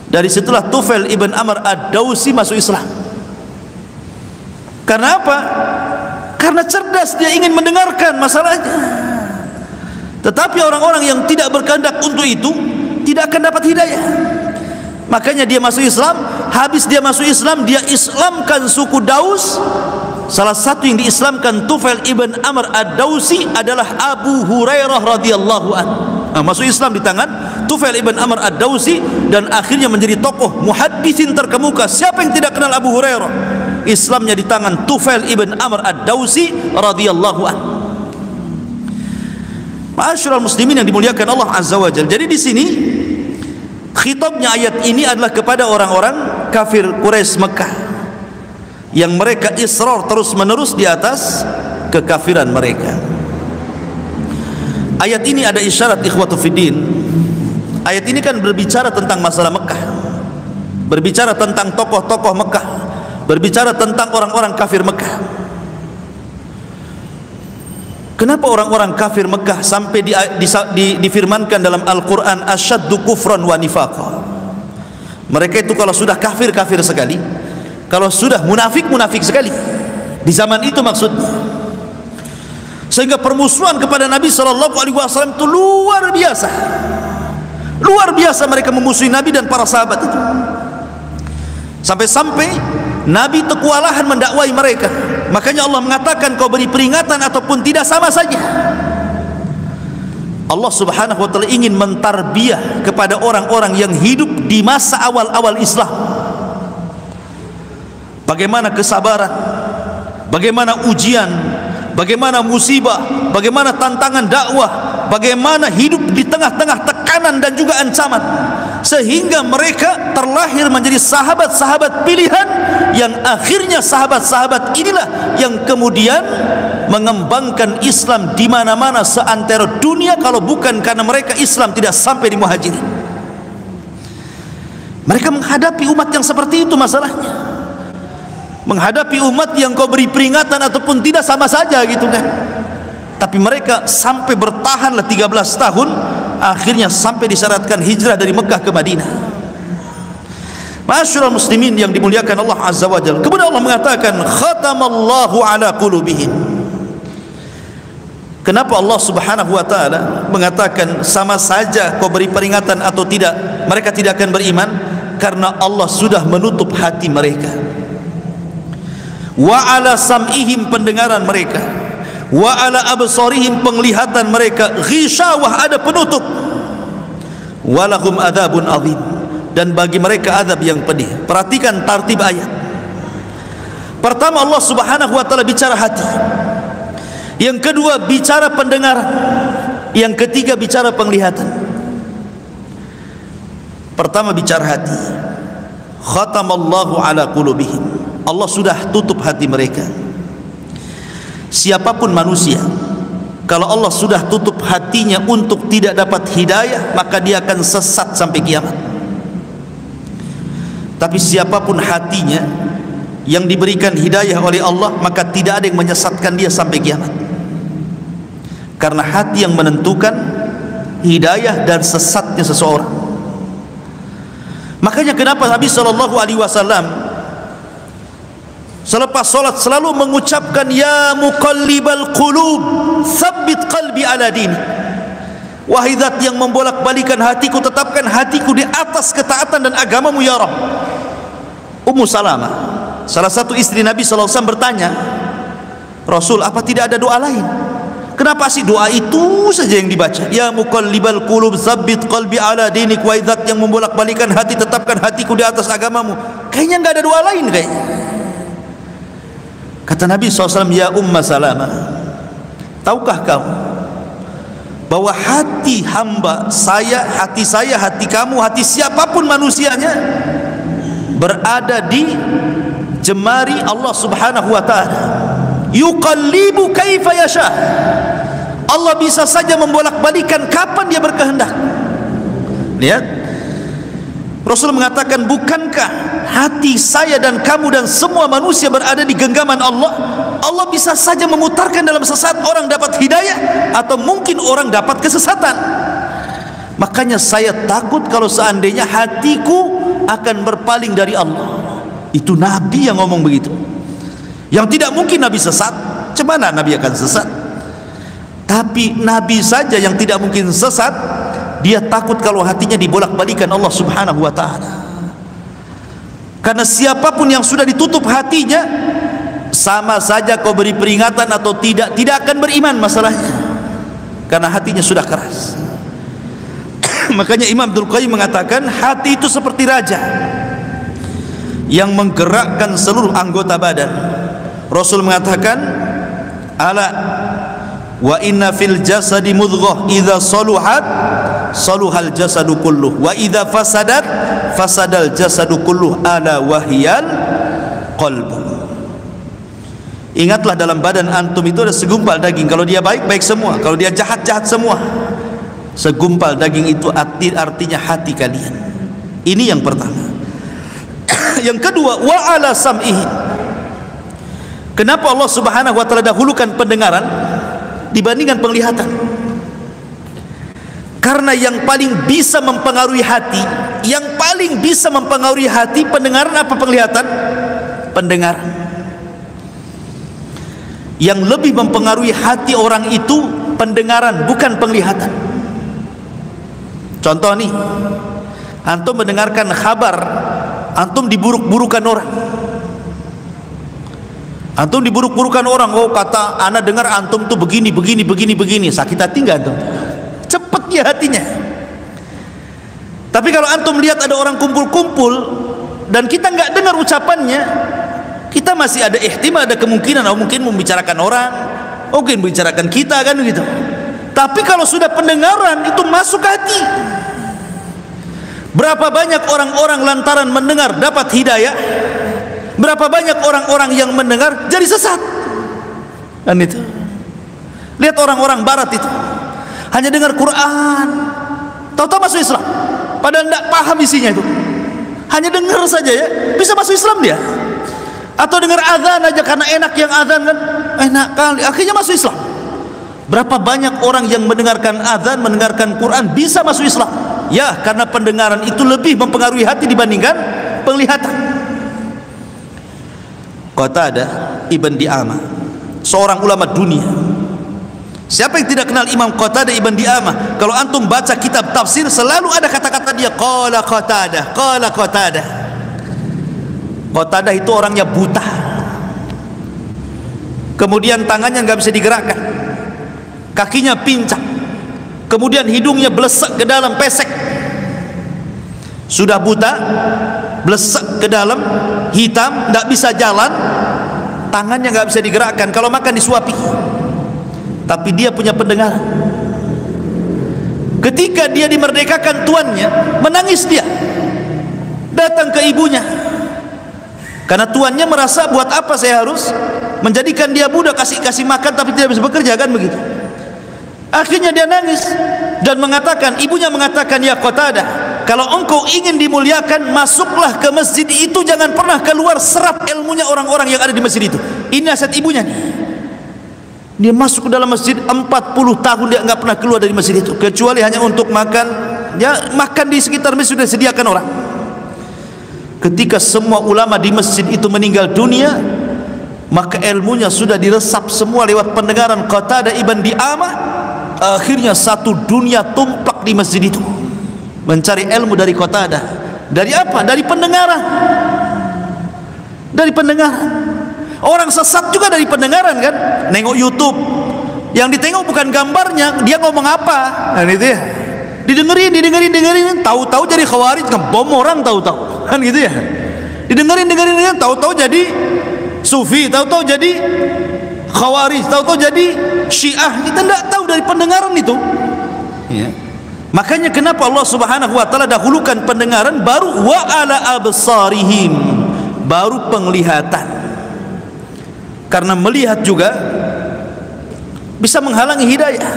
Speaker 2: Dari situlah Tufail ibn Amr Ad-Dawsi masuk Islam. Karena apa? Karena cerdas, dia ingin mendengarkan masalahnya. Tetapi orang-orang yang tidak berkehendak untuk itu tidak akan dapat hidayah. Makanya dia masuk Islam. Habis dia masuk Islam, dia Islamkan suku Daus. Salah satu yang diislamkan Tufail ibn Amr Ad-Dawsi adalah Abu Hurairah radhiyallahu anhu. Masuk Islam di tangan Tufail ibn Amr Ad-Dawsi, dan akhirnya menjadi tokoh muhaddisin terkemuka. Siapa yang tidak kenal Abu Hurairah? Islamnya di tangan Tufail ibn Amr Ad-Dawsi radhiyallahu anhu. Ma'asyiral muslimin yang dimuliakan Allah Azza wa Jalla. Jadi di sini khitabnya ayat ini adalah kepada orang-orang kafir Quraisy Mekah yang mereka israr terus-menerus di atas kekafiran mereka. Ayat ini ada isyarat ikhwatu fiddin. Ayat ini kan berbicara tentang masalah Mekah, berbicara tentang tokoh-tokoh Mekah, berbicara tentang orang-orang kafir Mekah. Kenapa orang-orang kafir Mekah sampai difirmankan dalam Al-Quran asyaddu kufran wa nifaqa? Mereka itu kalau sudah kafir, kafir sekali. Kalau sudah munafik, munafik sekali. Di zaman itu maksudnya. Sehingga permusuhan kepada Nabi SAW itu luar biasa. Luar biasa mereka memusuhi Nabi dan para sahabat itu. Sampai-sampai Nabi itu kewalahan mendakwai mereka. Makanya Allah mengatakan kau beri peringatan ataupun tidak sama saja. Allah Subhanahu wa taala ingin mentarbiah kepada orang-orang yang hidup di masa awal-awal Islam. Bagaimana kesabaran, bagaimana ujian, bagaimana musibah, bagaimana tantangan dakwah, bagaimana hidup di tengah-tengah tekanan dan juga ancaman, sehingga mereka terlahir menjadi sahabat-sahabat pilihan yang akhirnya sahabat-sahabat inilah yang kemudian mengembangkan Islam di mana-mana seantero dunia. Kalau bukan karena mereka, Islam tidak sampai di Muhajirin. Mereka menghadapi umat yang seperti itu masalahnya. Menghadapi umat yang kau beri peringatan ataupun tidak sama saja gitu kan. Tapi mereka sampai bertahanlah 13 tahun, akhirnya sampai disyaratkan hijrah dari Mekah ke Madinah. Ma'asyiral muslimin yang dimuliakan Allah Azza wa Jalla. Kemudian Allah mengatakan khatamallahu ala qulubihim. Kenapa Allah Subhanahu wa taala mengatakan sama saja kau beri peringatan atau tidak, mereka tidak akan beriman? Karena Allah sudah menutup hati mereka. Wa ala sam'ihim, pendengaran mereka, wa ala absarihim, penglihatan mereka, ghishawah, ada penutup. Walahum adzabun adzim, dan bagi mereka azab yang pedih. Perhatikan tartib ayat. Pertama Allah Subhanahu wa taala bicara hati. Yang kedua bicara pendengaran. Yang ketiga bicara penglihatan. Pertama bicara hati. Khatamallahu ala qulubihim. Allah sudah tutup hati mereka. Siapapun manusia, kalau Allah sudah tutup hatinya untuk tidak dapat hidayah, maka dia akan sesat sampai kiamat. Tapi siapapun hatinya yang diberikan hidayah oleh Allah, maka tidak ada yang menyesatkan dia sampai kiamat. Karena hati yang menentukan hidayah dan sesatnya seseorang. Makanya kenapa Nabi SAW selepas solat selalu mengucapkan ya muqallibal qulub tsabbit qalbi ala dini. Wahai zat yang membolak-balikan hatiku, tetapkan hatiku di atas ketaatan dan agamamu ya Rabb. Ummu Salamah, salah satu istri Nabi SAW, bertanya, Rasul, apa tidak ada doa lain? Kenapa sih doa itu saja yang dibaca? Ya muqallibal qulub tsabbit qalbi ala dinik. Wahai zat yang membolak-balikan hati, tetapkan hatiku di atas agamamu. Kayaknya enggak ada doa lain kayaknya. Kata Nabi SAW, ya Ummu Salamah, tahukah kamu bahwa hati hamba saya, hati saya, hati kamu, hati siapapun manusianya berada di jemari Allah Subhanahu wa taala. Yuqallibu kaifa yasha. Allah bisa saja membolak-balikan kapan dia berkehendak. Lihat, Rasul mengatakan, bukankah hati saya dan kamu dan semua manusia berada di genggaman Allah? Allah bisa saja memutarkan dalam sesaat, orang dapat hidayah atau mungkin orang dapat kesesatan. Makanya saya takut kalau seandainya hatiku akan berpaling dari Allah. Itu Nabi yang ngomong begitu. Yang tidak mungkin Nabi sesat. Cemana Nabi akan sesat? Tapi Nabi saja yang tidak mungkin sesat, dia takut kalau hatinya dibolak-balikan Allah Subhanahu wa taala. Karena siapapun yang sudah ditutup hatinya, sama saja kau beri peringatan atau tidak, tidak akan beriman masalahnya. Karena hatinya sudah keras. Makanya Imam Abdul Qayyim mengatakan, hati itu seperti raja yang menggerakkan seluruh anggota badan. Rasul mengatakan, ala wa inna fil jasadi mudghah idza saluhat saluhal jasadu kulluh wa idza fasadat fasadal jasadu kulluh ala wahyal qalbu. Ingatlah, dalam badan antum itu ada segumpal daging. Kalau dia baik, baik semua. Kalau dia jahat, jahat semua. Segumpal daging itu artinya hati kalian. Ini yang pertama. Yang kedua, wa ala sam'ihi. Kenapa Allah Subhanahu wa taala dahulukan pendengaran? dibandingkan penglihatan. Karena yang paling bisa mempengaruhi hati, yang paling bisa mempengaruhi hati, pendengaran apa penglihatan? Pendengaran. Yang lebih mempengaruhi hati orang itu pendengaran, bukan penglihatan. Contoh nih, antum mendengarkan kabar, antum diburuk-burukan orang. Antum diburuk-burukan orang, oh kata ana dengar antum tuh begini, sakit hati enggak antum? Cepet ya hatinya. Tapi kalau antum lihat ada orang kumpul-kumpul dan kita enggak dengar ucapannya, kita masih ada ihtimal, ada kemungkinan, oh mungkin membicarakan orang, mungkin membicarakan kita kan gitu. Tapi kalau sudah pendengaran itu masuk ke hati. Berapa banyak orang-orang lantaran mendengar dapat hidayah, berapa banyak orang-orang yang mendengar jadi sesat. Dan itu lihat orang-orang barat itu hanya dengar Quran, tahu-tahu masuk Islam, padahal tidak paham isinya itu. Hanya dengar saja ya, bisa masuk Islam dia. Atau dengar azan aja karena enak, yang azan kan enak kali, akhirnya masuk Islam. Berapa banyak orang yang mendengarkan azan, mendengarkan Quran bisa masuk Islam? Ya, karena pendengaran itu lebih mempengaruhi hati dibandingkan penglihatan. Qatadah Ibn Di'amah, seorang ulama dunia. Siapa yang tidak kenal Imam Qatadah Ibn Di'amah? Kalau antum baca kitab tafsir selalu ada kata-kata dia, qala Qatadah, qala Qatadah. Qatadah itu orangnya buta, kemudian tangannya nggak bisa digerakkan, kakinya pincang, kemudian hidungnya blesek ke dalam, pesek. Sudah buta, blesek ke dalam, hitam, nggak bisa jalan, tangannya nggak bisa digerakkan, kalau makan disuapi. Tapi dia punya pendengaran. Ketika dia dimerdekakan tuannya, menangis dia, datang ke ibunya, karena tuannya merasa buat apa saya harus menjadikan dia budak, kasih makan tapi tidak bisa bekerja, kan begitu. Akhirnya dia nangis dan mengatakan, ibunya mengatakan, ya Qatadah, kalau engkau ingin dimuliakan, masuklah ke masjid itu, jangan pernah keluar, serap ilmunya orang-orang yang ada di masjid itu. Ini nasihat ibunya nih. Dia masuk ke dalam masjid 40 tahun dia enggak pernah keluar dari masjid itu, kecuali hanya untuk makan. Ya, makan di sekitar masjid sudah disediakan orang. Ketika semua ulama di masjid itu meninggal dunia, maka ilmunya sudah diresap semua lewat pendengaran Qatadah Ibn Di'amah. Akhirnya satu dunia tumplak di masjid itu mencari ilmu dari Qatadah. Dari apa? Dari pendengaran. Dari pendengaran. Orang sesat juga dari pendengaran kan. Nengok YouTube, yang ditengok bukan gambarnya, dia ngomong apa, dan itu ya didengerin, tahu-tahu jadi khawarij, ngebom orang tahu-tahu, kan gitu ya. Didengerin, tahu-tahu jadi sufi, tahu-tahu jadi khawarij, tahu-tahu jadi syiah. Kita tidak tahu dari pendengaran itu ya. Makanya kenapa Allah Subhanahu wa taala dahulukan pendengaran, baru wa ala absarihim, baru penglihatan. Karena melihat juga bisa menghalangi hidayah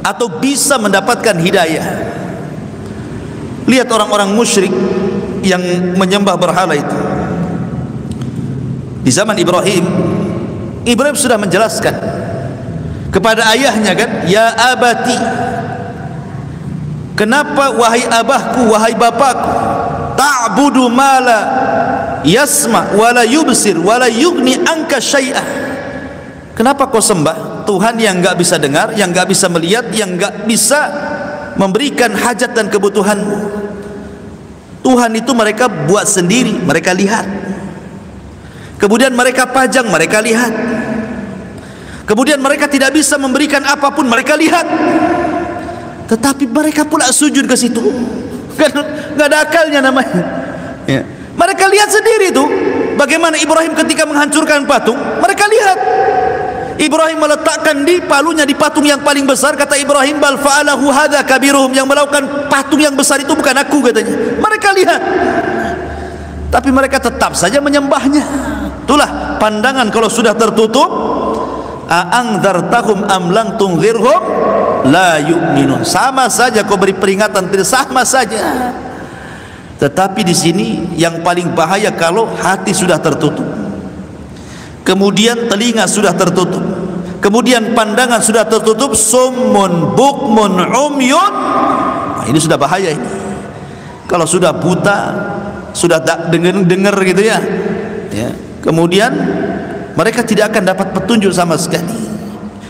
Speaker 2: atau bisa mendapatkan hidayah. Lihat orang-orang musyrik yang menyembah berhala itu di zaman Ibrahim. Ibrahim sudah menjelaskan kepada ayahnya kan, ya abati, kenapa wahai abahku, wahai bapakku, ta'budu ma la yasma wala yubsir wala yughni anka syai'ah. Kenapa kau sembah Tuhan yang enggak bisa dengar, yang enggak bisa melihat, yang enggak bisa memberikan hajat dan kebutuhanmu? Tuhan itu mereka buat sendiri, mereka lihat. Kemudian mereka pajang, mereka lihat. Kemudian mereka tidak bisa memberikan apapun, mereka lihat. Tetapi mereka pula sujud ke situ. Kan enggak ada akalnya namanya. Ya. Mereka lihat sendiri itu bagaimana Ibrahim ketika menghancurkan patung. Mereka lihat Ibrahim meletakkan di palunya di patung yang paling besar. Kata Ibrahim, bal fa'alahu hadza kabiruhum, yang melakukan patung yang besar itu bukan aku, katanya. Mereka lihat, tapi mereka tetap saja menyembahnya. Itulah pandangan kalau sudah tertutup. A'angdartahum am lang tunzirhum la yu'minun. Sama saja kau beri peringatan, tidak, sama saja. Tetapi di sini yang paling bahaya kalau hati sudah tertutup, kemudian telinga sudah tertutup, kemudian pandangan sudah tertutup, summun bukmun umyun. Nah, ini sudah bahaya ini. Kalau sudah buta, sudah tak dengar gitu ya, kemudian mereka tidak akan dapat petunjuk sama sekali.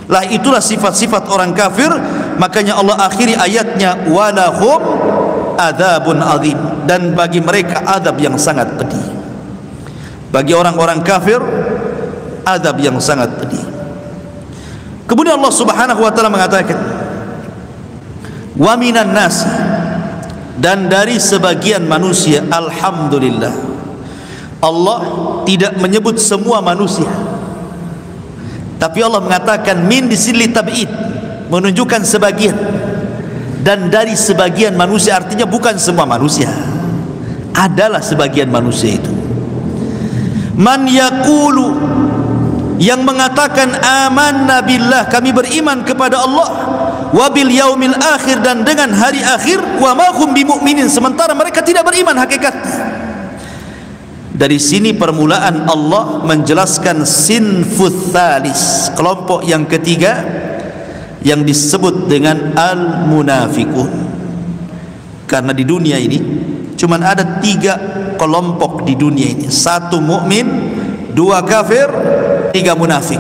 Speaker 2: Lah itulah sifat-sifat orang kafir. Makanya Allah akhiri ayatnya, walahum adzabun azim, dan bagi mereka azab yang sangat pedih. Bagi orang-orang kafir azab yang sangat pedih. Kemudian Allah Subhanahu wa taala mengatakan, wa minan nas, dan dari sebagian manusia. Alhamdulillah, Allah tidak menyebut semua manusia, tapi Allah mengatakan min di sini tab'id, menunjukkan sebagian. Dan dari sebagian manusia artinya bukan semua manusia, adalah sebagian manusia itu. Man yaqulu, yang mengatakan amanna billah, kami beriman kepada Allah, wa bil yaumil akhir, dan dengan hari akhir, wa ma hum bimu'minin, sementara mereka tidak beriman hakikatnya. Dari sini permulaan Allah menjelaskan sinfut thalis, kelompok yang ketiga, yang disebut dengan al-munafiqun. Karena di dunia ini cuma ada 3 kelompok di dunia ini, 1 mukmin, 2 kafir, 3 munafik.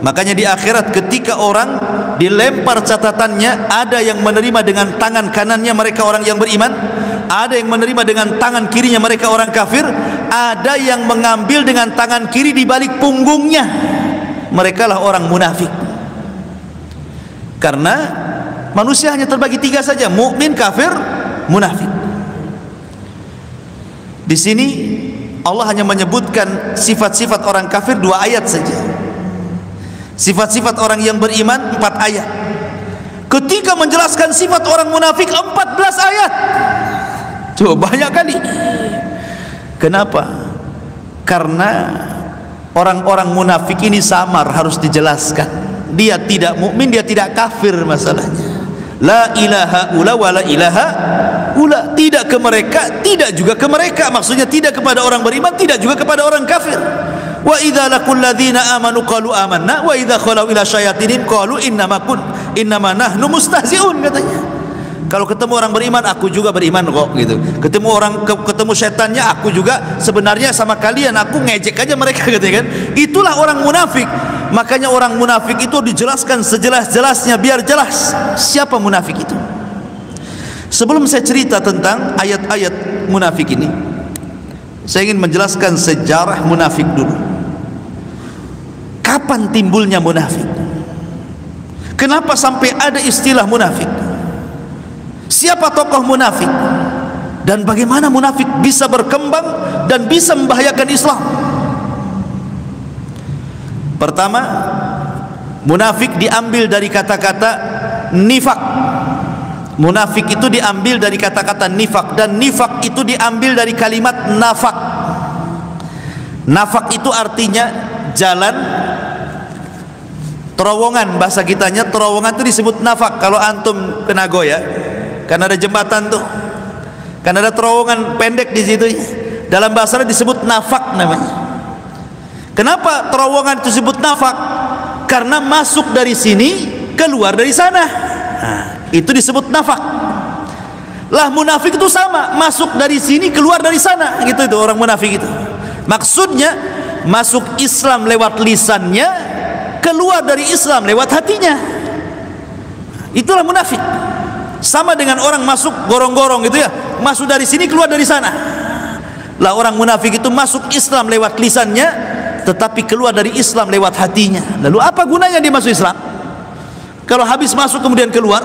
Speaker 2: Makanya di akhirat ketika orang dilempar catatannya, ada yang menerima dengan tangan kanannya, mereka orang yang beriman, ada yang menerima dengan tangan kirinya, mereka orang kafir, ada yang mengambil dengan tangan kiri di balik punggungnya, mereka lah orang munafik. Karena manusia hanya terbagi 3 saja, mukmin, kafir, munafik. Di sini Allah hanya menyebutkan sifat-sifat orang kafir 2 ayat saja. Sifat-sifat orang yang beriman 4 ayat. Ketika menjelaskan sifat orang munafik 14 ayat. Coba, banyak kali. Kenapa? Karena orang-orang munafik ini samar, harus dijelaskan. Dia tidak mukmin, dia tidak kafir masalahnya. La ilaha ula wa la ilaha ula, tidak ke mereka, tidak juga ke mereka. Maksudnya tidak kepada orang beriman, tidak juga kepada orang kafir. Wa idza laqul ladzina amanu qalu amanna wa idza khalu ila syayatinihim qalu innama nahnu mustahzi'un, katanya. Kalau ketemu orang beriman, aku juga beriman kok, gitu. Ketemu setannya, aku juga sebenarnya sama kalian, aku ngejek aja mereka, gitu kan. Itulah orang munafik. Makanya orang munafik itu dijelaskan sejelas-jelasnya biar jelas siapa munafik itu. Sebelum saya cerita tentang ayat-ayat munafik ini, saya ingin menjelaskan sejarah munafik dulu. Kapan timbulnya munafik? Kenapa sampai ada istilah munafik? Siapa tokoh munafik? Dan bagaimana munafik bisa berkembang dan bisa membahayakan Islam? Pertama, munafik diambil dari kata-kata nifak. Munafik itu diambil dari kata-kata nifak, dan nifak itu diambil dari kalimat nafak. Nafak itu artinya jalan, terowongan, bahasa kitanya terowongan itu disebut nafak. Kalau antum ke Nagoya, kan ada jembatan tuh, kan ada terowongan pendek di situ, dalam bahasa disebut nafak namanya. Kenapa terowongan itu disebut nafak? Karena masuk dari sini, keluar dari sana. Nah, itu disebut nafak. Lah munafik itu sama, masuk dari sini, keluar dari sana, gitu itu orang munafik itu. Maksudnya masuk Islam lewat lisannya, keluar dari Islam lewat hatinya. Itulah munafik. Sama dengan orang masuk gorong-gorong gitu ya, masuk dari sini, keluar dari sana. Lah orang munafik itu masuk Islam lewat lisannya, tetapi keluar dari Islam lewat hatinya. Lalu apa gunanya dia masuk Islam kalau habis masuk kemudian keluar?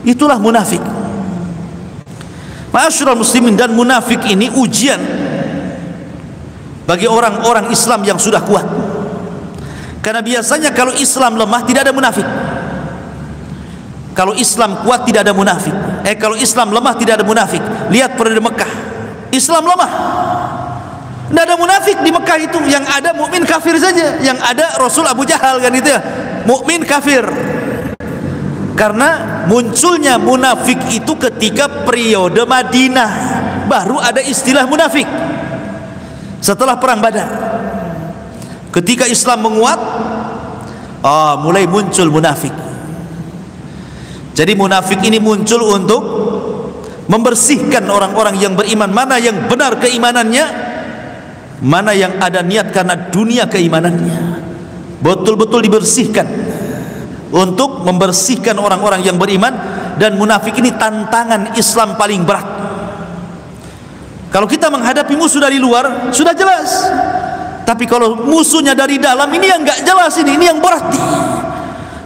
Speaker 2: Itulah munafik. Ma'asyiral muslimin, dan munafik ini ujian bagi orang-orang Islam yang sudah kuat. Karena biasanya kalau Islam lemah tidak ada munafik. Kalau Islam kuat tidak ada munafik. Kalau Islam lemah tidak ada munafik. Lihat periode Mekah, Islam lemah, tidak ada munafik di Mekah itu. Yang ada mukmin kafir saja. Yang ada Rasul Abu Jahal, kan itu ya, mukmin kafir. Karena munculnya munafik itu ketika periode Madinah, baru ada istilah munafik. Setelah perang Badar, ketika Islam menguat, mulai muncul munafik. Jadi munafik ini muncul untuk membersihkan orang-orang yang beriman, mana yang benar keimanannya, mana yang ada niat karena dunia keimanannya, betul-betul dibersihkan untuk membersihkan orang-orang yang beriman. Dan munafik ini tantangan Islam paling berat. Kalau kita menghadapi musuh dari luar sudah jelas, tapi kalau musuhnya dari dalam, ini yang enggak jelas, ini yang berat.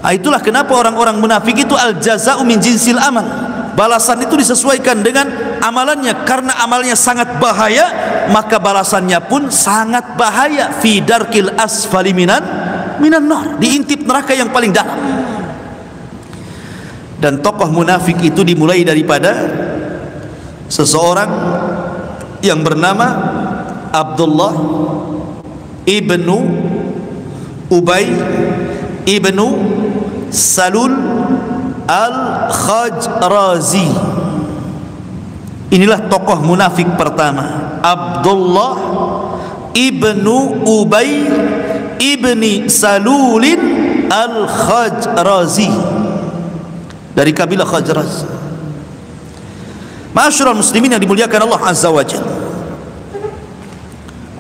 Speaker 2: Itulah kenapa orang-orang munafik itu al-jaza'u min jinsil amal, balasan itu disesuaikan dengan amalannya. Karena amalnya sangat bahaya, maka balasannya pun sangat bahaya. Fi darkil asfali minan nar, diintip neraka yang paling dalam. Dan tokoh munafik itu dimulai daripada seseorang yang bernama Abdullah ibnu Ubay ibnu Salul al-Khajrazi. Inilah tokoh munafik pertama, Abdullah ibnu Ubay ibni Salulin al-Khajrazi, dari kabilah Khajraz. Ma'asyiral muslimin yang dimuliakan Allah Azza wa Jalla,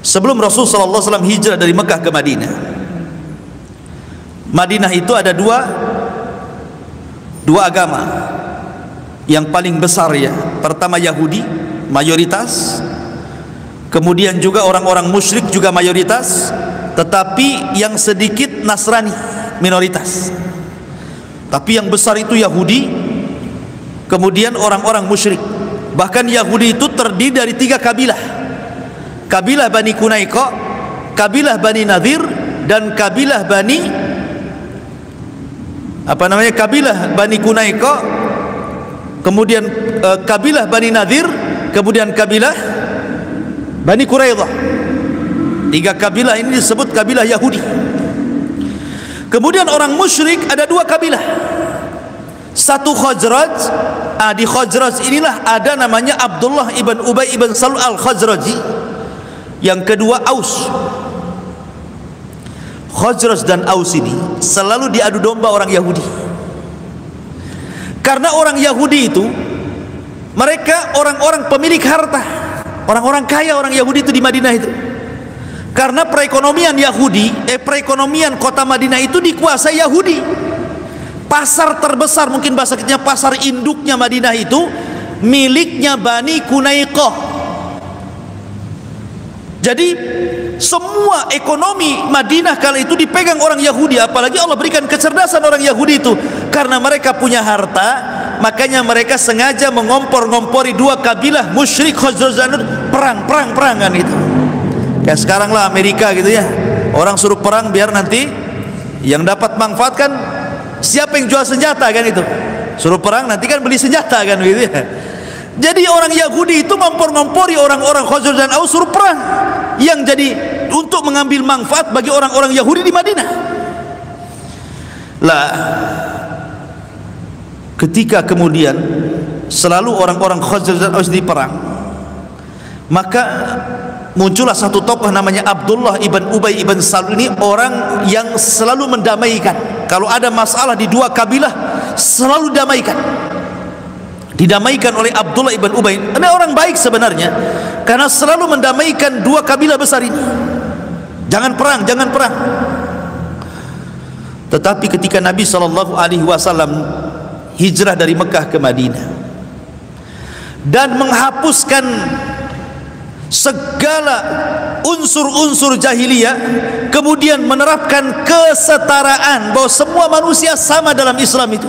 Speaker 2: sebelum Rasul sallallahu alaihi wasallam hijrah dari Mekah ke Madinah, Madinah itu ada dua agama yang paling besar ya. Pertama Yahudi mayoritas, kemudian juga orang-orang musyrik juga mayoritas, tetapi yang sedikit Nasrani minoritas. Tapi yang besar itu Yahudi, kemudian orang-orang musyrik. Bahkan Yahudi itu terdiri dari 3 kabilah: kabilah Bani Qunaiqa, kabilah Bani Nadir, dan kabilah Bani kabilah Bani Qunaiqa, kemudian kabilah Bani Nadir, kemudian kabilah Bani Quraidah. 3 kabilah ini disebut kabilah Yahudi. Kemudian orang musyrik ada 2 kabilah. Satu Khazraj. Di Khazraj inilah ada namanya Abdullah ibn Ubay ibn Salul al-Khazraji. Yang kedua Aus. Khazraj dan Aus ini selalu diadu domba orang Yahudi. Karena orang Yahudi itu, mereka orang-orang pemilik harta, orang-orang kaya. Orang Yahudi itu di Madinah itu, karena perekonomian Yahudi, perekonomian kota Madinah itu dikuasai Yahudi. Pasar terbesar, mungkin bahasa kitanya pasar induknya Madinah itu miliknya Bani Qunaiqah. Jadi semua ekonomi Madinah kala itu dipegang orang Yahudi. Apalagi Allah berikan kecerdasan orang Yahudi itu, karena mereka punya harta, makanya mereka sengaja mengompor-ngompori 2 kabilah musyrik Khazraj, perang-perangan itu. Kayak sekarang lah Amerika gitu ya, orang suruh perang biar nanti yang dapat manfaat kan siapa yang jual senjata kan, itu suruh perang nanti kan beli senjata kan gitu ya. Jadi orang Yahudi itu ngompor-ngompori orang-orang Khazraj dan Aus suruh perang, yang jadi untuk mengambil manfaat bagi orang-orang Yahudi di Madinah. Lah ketika kemudian selalu orang-orang Khazraj dan Aus diperang, maka muncullah satu tokoh namanya Abdullah ibn Ubay ibn Salul. Ini orang yang selalu mendamaikan. Kalau ada masalah di 2 kabilah selalu didamaikan oleh Abdullah ibn Ubay. Ini orang baik sebenarnya, karena selalu mendamaikan 2 kabilah besar ini. Jangan perang, jangan perang. Tetapi ketika Nabi SAW hijrah dari Mekah ke Madinah dan menghapuskan segala unsur-unsur jahiliyah, kemudian menerapkan kesetaraan, bahwa semua manusia sama dalam Islam itu.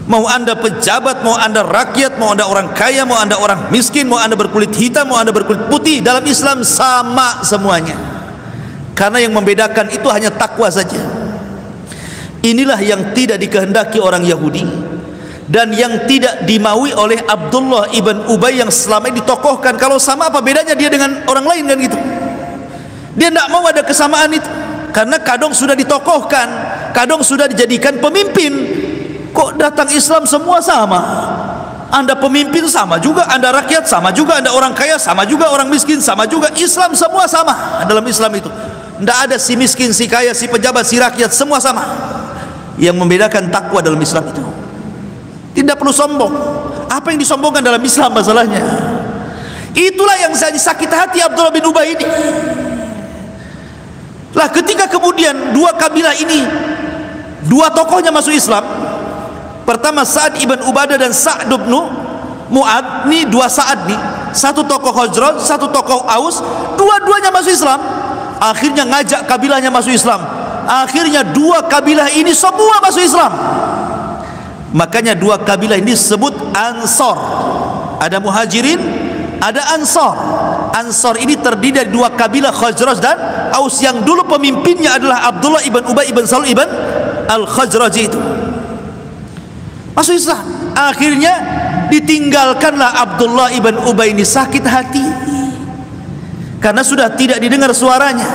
Speaker 2: Mau anda pejabat, mau anda rakyat, mau anda orang kaya, mau anda orang miskin, mau anda berkulit hitam, mau anda berkulit putih, dalam Islam sama semuanya. Karena yang membedakan itu hanya takwa saja. Inilah yang tidak dikehendaki orang Yahudi, dan yang tidak dimaui oleh Abdullah ibn Ubay yang selama ini ditokohkan. Kalau sama, apa bedanya dia dengan orang lain kan gitu. Dia tidak mau ada kesamaan itu, karena kadang sudah ditokohkan, kadang sudah dijadikan pemimpin. Kok datang Islam semua sama? Anda pemimpin sama juga, Anda rakyat sama juga, Anda orang kaya sama juga, orang miskin sama juga. Islam semua sama dalam Islam itu. Tidak ada si miskin, si kaya, si pejabat, si rakyat, semua sama. Yang membedakan takwa dalam Islam itu, tidak perlu sombong. Apa yang disombongkan dalam Islam masalahnya? Itulah yang saya sakit hati Abdullah bin Ubay ini. Lah ketika kemudian dua kabilah ini, dua tokohnya masuk Islam. Pertama Sa'ad ibn Ubadah dan Sa'd bin Mu'ad. Ini dua Sa'ad nih, satu tokoh Khazraj, satu tokoh Aus. Dua-duanya masuk Islam. Akhirnya ngajak kabilahnya masuk Islam. Akhirnya dua kabilah ini semua masuk Islam. Makanya dua kabilah ini disebut Ansor. Ada Muhajirin, ada Ansor. Ansor ini terdiri dari dua kabilah Khazraj dan Aus, yang dulu pemimpinnya adalah Abdullah ibn Ubay ibn Salul ibn Al-Khazraji itu. Masuk Islam. Akhirnya ditinggalkanlah Abdullah ibn Ubay ini, sakit hati karena sudah tidak didengar suaranya.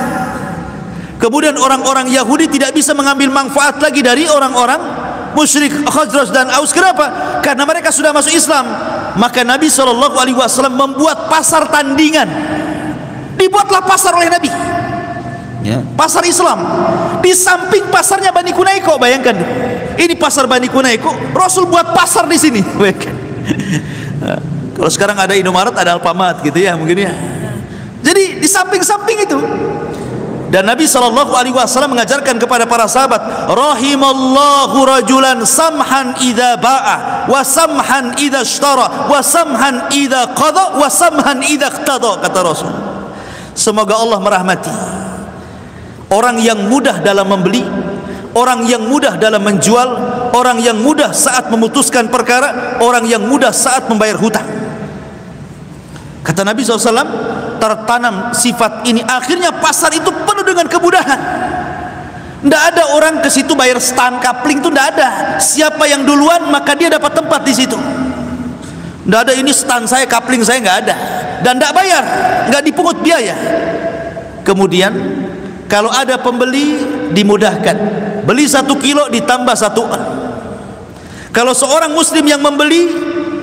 Speaker 2: Kemudian orang-orang Yahudi tidak bisa mengambil manfaat lagi dari orang-orang musyrik Khazraj dan Aus. Kenapa? Karena mereka sudah masuk Islam. Maka Nabi SAW membuat pasar tandingan. Dibuatlah pasar oleh Nabi, ya, pasar Islam di samping pasarnya Bani Kunaiko. Bayangkan, ini pasar Bani Kunaiko, Rasul buat pasar di sini. Kalau sekarang ada Indomaret, ada Alfamart gitu ya mungkin ya. Jadi di samping-samping itu. Dan Nabi SAW mengajarkan kepada para sahabat, rahimallahu rajulan samhan idza ba'a wa samhan idza ishtara wa samhan idza qada wa samhan idza iqtada, kata Rasul. Semoga Allah merahmati orang yang mudah dalam membeli, orang yang mudah dalam menjual, orang yang mudah saat memutuskan perkara, orang yang mudah saat membayar hutang. Kata Nabi SAW, tertanam sifat ini. Akhirnya pasar itu penuh dengan kemudahan. Tidak ada orang ke situ bayar stand kapling, itu tidak ada. Siapa yang duluan maka dia dapat tempat di situ. Tidak ada ini stand saya, kapling saya, nggak ada. Dan tidak bayar, nggak dipungut biaya. Kemudian kalau ada pembeli dimudahkan, beli 1 kilo ditambah 1 on. Kalau seorang muslim yang membeli,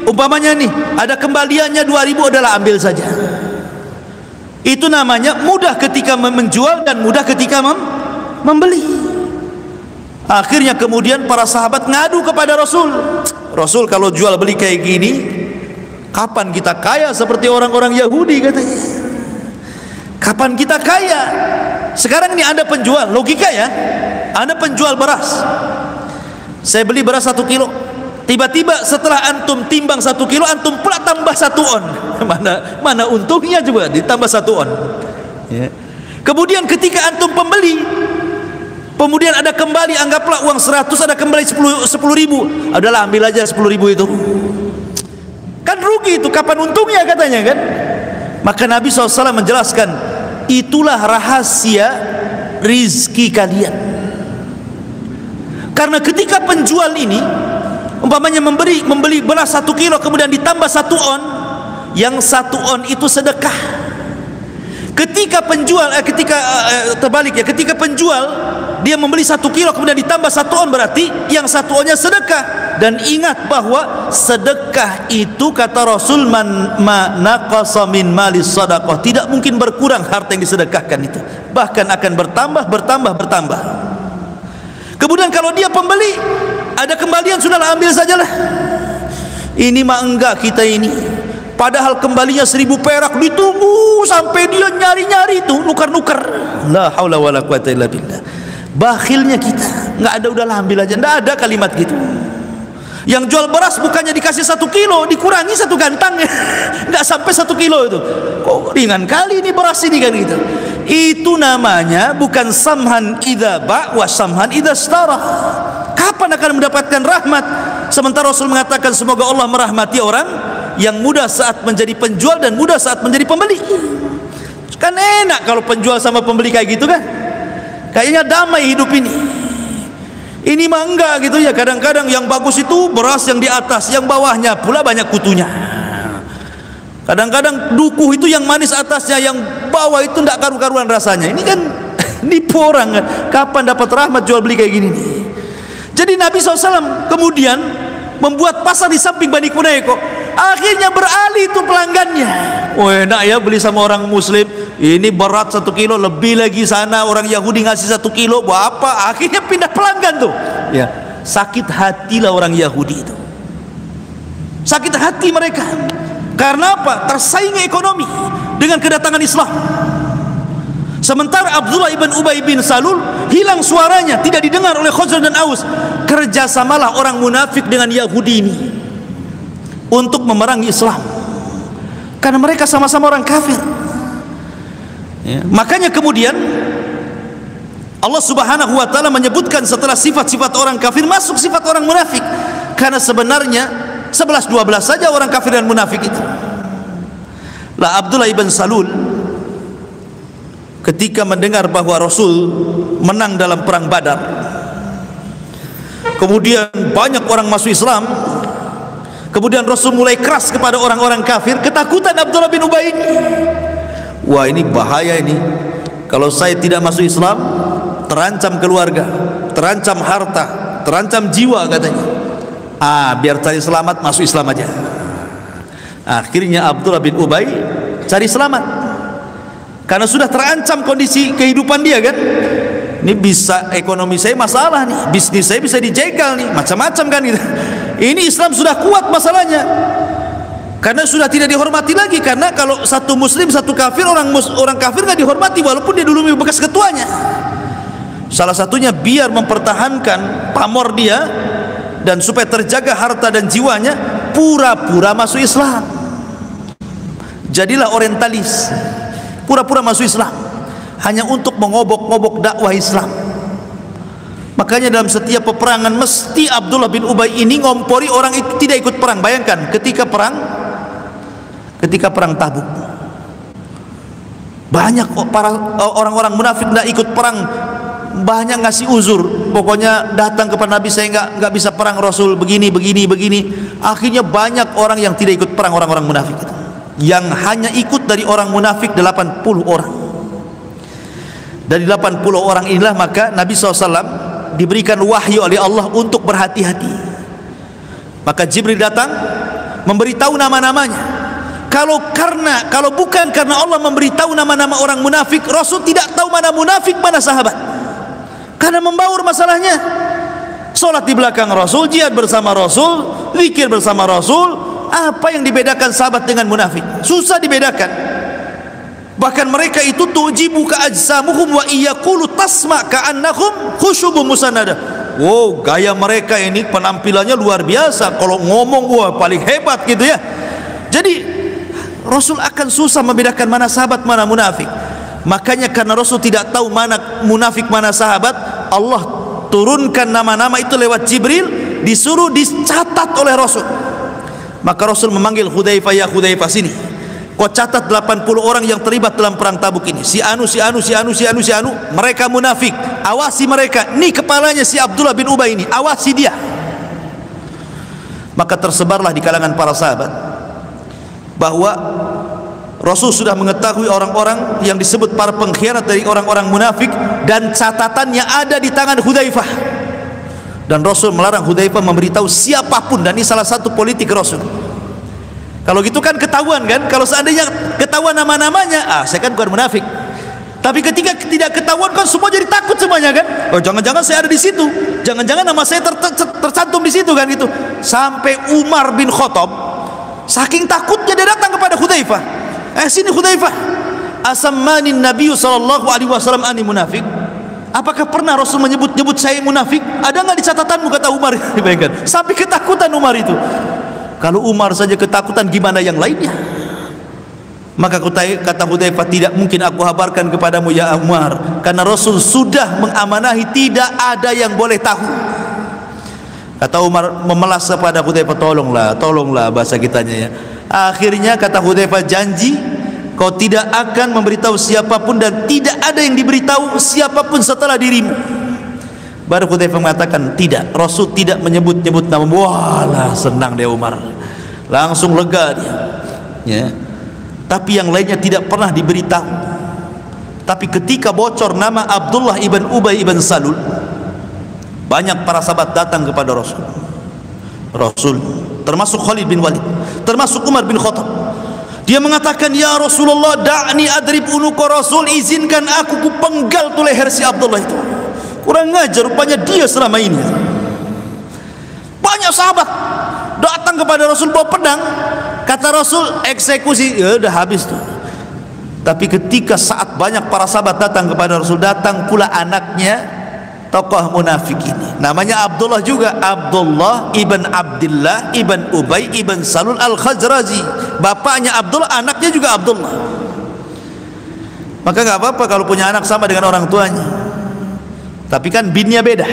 Speaker 2: umpamanya nih ada kembaliannya 2.000, adalah ambil saja. Itu namanya mudah ketika menjual dan mudah ketika membeli. Akhirnya kemudian para sahabat ngadu kepada Rasul. Rasul, kalau jual beli kayak gini, kapan kita kaya seperti orang-orang Yahudi, katanya. Kapan kita kaya? Sekarang ini Anda penjual, logika ya, Anda penjual beras. Saya beli beras 1 kilo. Tiba-tiba setelah antum timbang 1 kilo, antum pula tambah 1 on. Mana untungnya coba ditambah 1 on, ya. Kemudian ketika antum pembeli, kemudian ada kembali, anggaplah uang 100, ada kembali 10.000. Adalah ambil aja 10.000 itu. Kan rugi itu, kapan untungnya, katanya kan. Maka Nabi SAW menjelaskan, itulah rahasia rizki kalian. Karena ketika penjual ini umpamanya membeli beras 1 kilo kemudian ditambah 1 on, yang 1 on itu sedekah. Ketika penjual terbalik ya, ketika penjual dia membeli 1 kilo kemudian ditambah 1 on, berarti yang 1 onnya sedekah. Dan ingat bahwa sedekah itu, kata Rasul, man naqasa min malis sadaqah, tidak mungkin berkurang harta yang disedekahkan itu, bahkan akan bertambah. Kemudian kalau dia pembeli, ada kembalian, sudahlah ambil sajalah. Ini mah enggak kita ini. Padahal kembalinya 1.000 perak, ditunggu sampai dia nyari-nyari itu, nukar-nukar. La haula wala quwata illa billah. Bakhilnya kita, enggak ada, udahlah ambil aja. Enggak ada kalimat gitu. Yang jual beras bukannya dikasih 1 kilo, dikurangi 1 gantang, enggak sampai 1 kilo itu. Kok ringan kali ini beras ini, kan gitu. Itu namanya bukan samhan idza ba' wa samhan idza ishtara. Kapan akan mendapatkan rahmat? Sementara Rasul mengatakan, semoga Allah merahmati orang yang mudah saat menjadi penjual dan mudah saat menjadi pembeli. Kan enak kalau penjual sama pembeli kayak gitu kan. Kayaknya damai hidup ini. Ini mah enggak gitu ya. Kadang-kadang yang bagus itu beras yang di atas, yang bawahnya pula banyak kutunya. Kadang-kadang dukuh itu yang manis atasnya, yang bawah itu enggak karu-karuan rasanya. Ini kan nipu orang kan. Kapan dapat rahmat jual beli kayak gini nih? Jadi Nabi SAW kemudian membuat pasar di samping Bani Kunaiko. Akhirnya beralih itu pelanggannya. Oh enak ya beli sama orang muslim, ini berat 1 kilo, lebih lagi sana orang Yahudi ngasih 1 kilo, buat apa? Akhirnya pindah pelanggan tuh. Ya, sakit hatilah orang Yahudi itu. Sakit hati mereka. Karena apa? Tersaingi ekonomi dengan kedatangan Islam. Sementara Abdullah ibn Ubay bin Salul hilang suaranya, tidak didengar oleh Khazraj dan Aus. Kerjasamalah orang munafik dengan Yahudi ini untuk memerangi Islam, karena mereka sama-sama orang kafir. Ya. Makanya kemudian Allah Subhanahu wa taala menyebutkan setelah sifat-sifat orang kafir masuk sifat orang munafik, karena sebenarnya 11-12 saja orang kafir dan munafik itu. Lah Abdullah ibn Salul ketika mendengar bahwa Rasul menang dalam perang Badar, kemudian banyak orang masuk Islam, kemudian Rasul mulai keras kepada orang-orang kafir, ketakutan Abdullah bin Ubay ini. Wah ini bahaya ini, kalau saya tidak masuk Islam terancam keluarga, terancam harta, terancam jiwa katanya. Biar cari selamat masuk Islam aja. Akhirnya Abdullah bin Ubay cari selamat, karena sudah terancam kondisi kehidupan dia kan. Ini bisa ekonomi saya masalah nih, bisnis saya bisa dijegal nih, macam-macam kan gitu. Ini Islam sudah kuat masalahnya, karena sudah tidak dihormati lagi. Karena kalau satu muslim satu kafir, orang kafir nggak dihormati walaupun dia dulu bekas ketuanya. Salah satunya biar mempertahankan pamor dia dan supaya terjaga harta dan jiwanya, pura-pura masuk Islam. Jadilah orientalis, pura-pura masuk Islam hanya untuk mengobok-ngobok dakwah Islam. Makanya dalam setiap peperangan mesti Abdullah bin Ubay ini ngompori orang itu tidak ikut perang. Bayangkan ketika perang Tabuk, banyak para orang-orang munafik tidak ikut perang, banyak ngasih uzur. Pokoknya datang kepada Nabi, saya nggak bisa perang, Rasul begini. Akhirnya banyak orang yang tidak ikut perang, orang-orang munafik itu. Yang hanya ikut dari orang munafik 80 orang. Dari 80 orang inilah maka Nabi SAW diberikan wahyu oleh Allah untuk berhati-hati. Maka Jibril datang memberitahu nama-namanya. Kalau bukan karena Allah memberitahu nama-nama orang munafik, Rasul tidak tahu mana munafik mana sahabat, karena membaur masalahnya. Sholat di belakang Rasul, jihad bersama Rasul, zikir bersama Rasul. Apa yang dibedakan sahabat dengan munafik? Susah dibedakan. Bahkan mereka itu tujibuka ajsamuhum wa iyaqulu tasma' ka'annahum khusyubun musannada. Wow, gaya mereka ini penampilannya luar biasa. Kalau ngomong wah paling hebat gitu ya. Jadi Rasul akan susah membedakan mana sahabat mana munafik. Makanya karena Rasul tidak tahu mana munafik mana sahabat, Allah turunkan nama-nama itu lewat Jibril, disuruh dicatat oleh Rasul. Maka Rasul memanggil Hudzaifah, ya Hudzaifah sini, kau catat 80 orang yang terlibat dalam perang Tabuk ini. Si anu, mereka munafik, awasi mereka. Ini kepalanya si Abdullah bin Ubay ini, awasi dia. Maka tersebarlah di kalangan para sahabat bahwa Rasul sudah mengetahui orang-orang yang disebut para pengkhianat dari orang-orang munafik, dan catatannya ada di tangan Hudzaifah. Dan Rasul melarang Hudzaifah memberitahu siapapun, dan ini salah satu politik Rasul. Kalau gitu kan ketahuan kan, kalau seandainya ketahuan nama-namanya, saya kan bukan munafik. Tapi ketika tidak ketahuan kan semua jadi takut semuanya kan. Oh jangan-jangan saya ada di situ, jangan-jangan nama saya tercantum di situ kan gitu. Sampai Umar bin Khattab saking takutnya dia datang kepada Hudzaifah. Sini Hudzaifah, asammani Nabi sallallahu alaihi wasallam ani munafik. Apakah pernah Rasul menyebut-nyebut saya munafik? Ada nggak di catatanmu, kata Umar. Dibayangkan sampai ketakutan Umar itu. Kalau Umar saja ketakutan, gimana yang lainnya? Maka kata Hudzaifah, tidak mungkin aku kabarkan kepadamu ya Umar, karena Rasul sudah mengamanahi, tidak ada yang boleh tahu. Kata Umar memelas kepada Hudzaifah, tolonglah bahasa kitanya ya. Akhirnya kata Hudzaifah, janji kau tidak akan memberitahu siapapun, dan tidak ada yang diberitahu siapapun setelah dirimu. Baru Hudzaifah mengatakan, tidak, Rasul tidak menyebut-nyebut nama. Walah, senang dia Umar, langsung lega dia ya. Tapi yang lainnya tidak pernah diberitahu. Tapi ketika bocor nama Abdullah ibn Ubay ibn Salul, banyak para sahabat datang kepada Rasul. Rasul, termasuk Khalid bin Walid, termasuk Umar bin Khattab. Dia mengatakan, ya Rasulullah, da'ni adrib unuqa Rasul, izinkan aku kupenggal tu leher si Abdullah itu. Kurang ngajar rupanya dia selama ini. Banyak sahabat datang kepada Rasul bawa pedang, kata Rasul eksekusi, ya udah habis tuh. Tapi ketika saat banyak para sahabat datang kepada Rasul, datang pula anaknya tokoh munafik ini, namanya Abdullah juga, Abdullah ibn Abdullah ibn Ubay ibn Salul al-Khazraji. Bapaknya Abdullah, anaknya juga Abdullah. Maka nggak apa-apa kalau punya anak sama dengan orang tuanya, tapi kan binnya beda.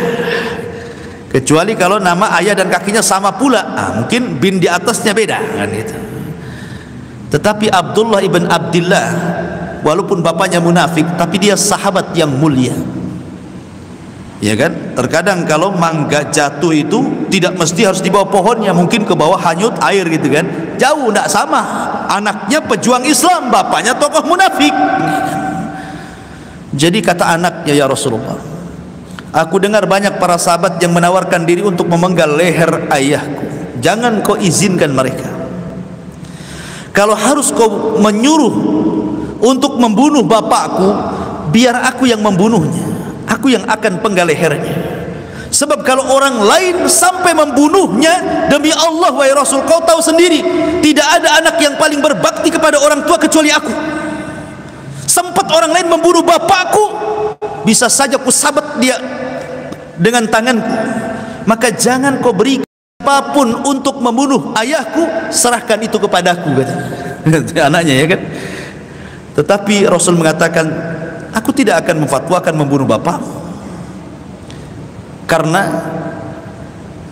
Speaker 2: Kecuali kalau nama ayah dan kakinya sama pula, mungkin bin di atasnya beda kan gitu. Tetapi Abdullah ibn Abdullah, walaupun bapaknya munafik, tapi dia sahabat yang mulia. Ya kan? Terkadang kalau mangga jatuh itu tidak mesti harus di bawah pohonnya, mungkin ke bawah hanyut air gitu kan. Jauh, tidak sama. Anaknya pejuang Islam, bapaknya tokoh munafik. Jadi kata anaknya, ya Rasulullah, aku dengar banyak para sahabat yang menawarkan diri untuk memenggal leher ayahku. Jangan kau izinkan mereka. Kalau harus kau menyuruh untuk membunuh bapakku, biar aku yang membunuhnya, aku yang akan penggal lehernya. Sebab kalau orang lain sampai membunuhnya, demi Allah wahai Rasul, kau tahu sendiri, tidak ada anak yang paling berbakti kepada orang tua kecuali aku. Sempat orang lain membunuh bapakku, bisa saja ku sabet dia dengan tanganku. Maka jangan kau berikan apapun untuk membunuh ayahku, serahkan itu kepadaku, kata anaknya, ya kan. Tetapi Rasul mengatakan, aku tidak akan memfatwakan membunuh bapak, karena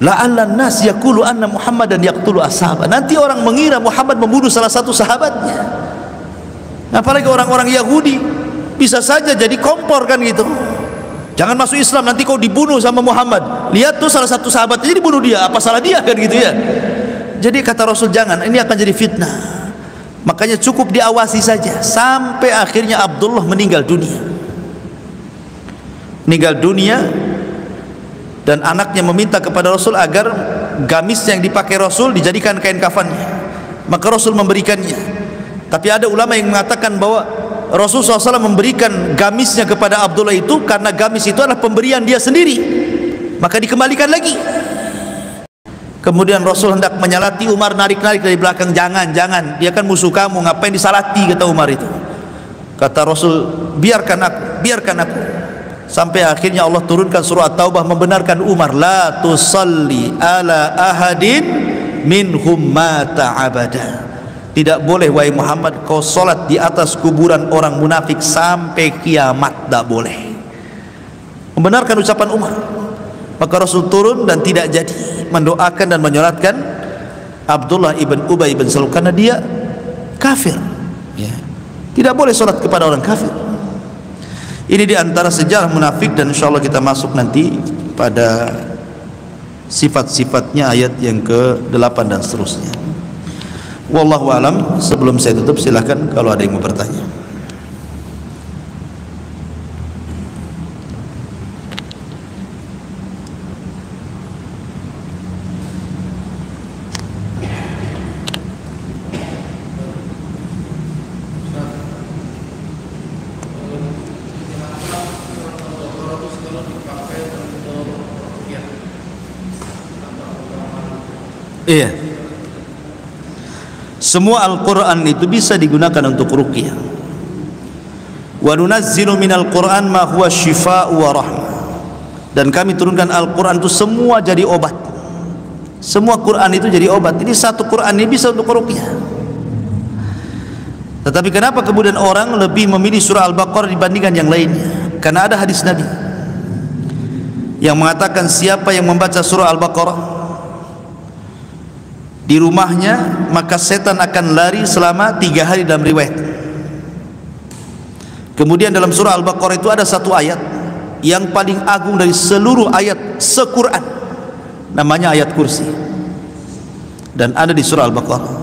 Speaker 2: la'allan nas yaqulu anna Muhammadan yaqtulu ashaba, nanti orang mengira Muhammad membunuh salah satu sahabatnya. Apalagi orang-orang Yahudi bisa saja jadi kompor kan gitu. Jangan masuk Islam, nanti kau dibunuh sama Muhammad. Lihat tuh salah satu sahabat jadi dibunuh dia, apa salah dia kan gitu ya. Jadi kata Rasul, jangan, ini akan jadi fitnah. Makanya cukup diawasi saja sampai akhirnya Abdullah meninggal dunia. Meninggal dunia, dan anaknya meminta kepada Rasul agar gamis yang dipakai Rasul dijadikan kain kafannya. Maka Rasul memberikannya. Tapi ada ulama yang mengatakan bahwa Rasul SAW memberikan gamisnya kepada Abdullah itu karena gamis itu adalah pemberian dia sendiri, maka dikembalikan lagi. Kemudian Rasul hendak menyalati Umar, narik-narik dari belakang, jangan, dia kan musuh kamu, ngapain disalati, kata Umar itu. Kata Rasul, biarkan aku. Sampai akhirnya Allah turunkan surah At-Taubah membenarkan Umar, la tusalli ala ahadin minhum mata abada. Tidak boleh wahai Muhammad kau solat di atas kuburan orang munafik sampai kiamat, tidak boleh. Membenarkan ucapan Umar. Maka Rasul turun dan tidak jadi mendoakan dan menyolatkan Abdullah ibn Ubay ibn Salul karena dia kafir, ya. Tidak boleh solat kepada orang kafir. Ini diantara sejarah munafik, dan insya Allah kita masuk nanti pada sifat-sifatnya ayat yang ke-8 dan seterusnya. Wallahu alam. Sebelum saya tutup, silakan kalau ada yang mau bertanya. Iya. Semua Al-Quran itu bisa digunakan untuk ruqyah. Wa nunazzilu minal Quran ma huwa shifaa'u wa rahmah. Dan kami turunkan Al-Quran itu semua jadi obat. Semua Quran itu jadi obat. Ini satu Quran ini bisa untuk ruqyah. Tetapi kenapa kemudian orang lebih memilih surah Al-Baqarah dibandingkan yang lainnya? Karena ada hadis Nabi yang mengatakan siapa yang membaca surah Al-Baqarah di rumahnya, maka setan akan lari selama 3 hari dalam riwayat. Kemudian dalam surah Al-Baqarah itu ada satu ayat yang paling agung dari seluruh ayat se-Quran, namanya ayat kursi, dan ada di surah Al-Baqarah.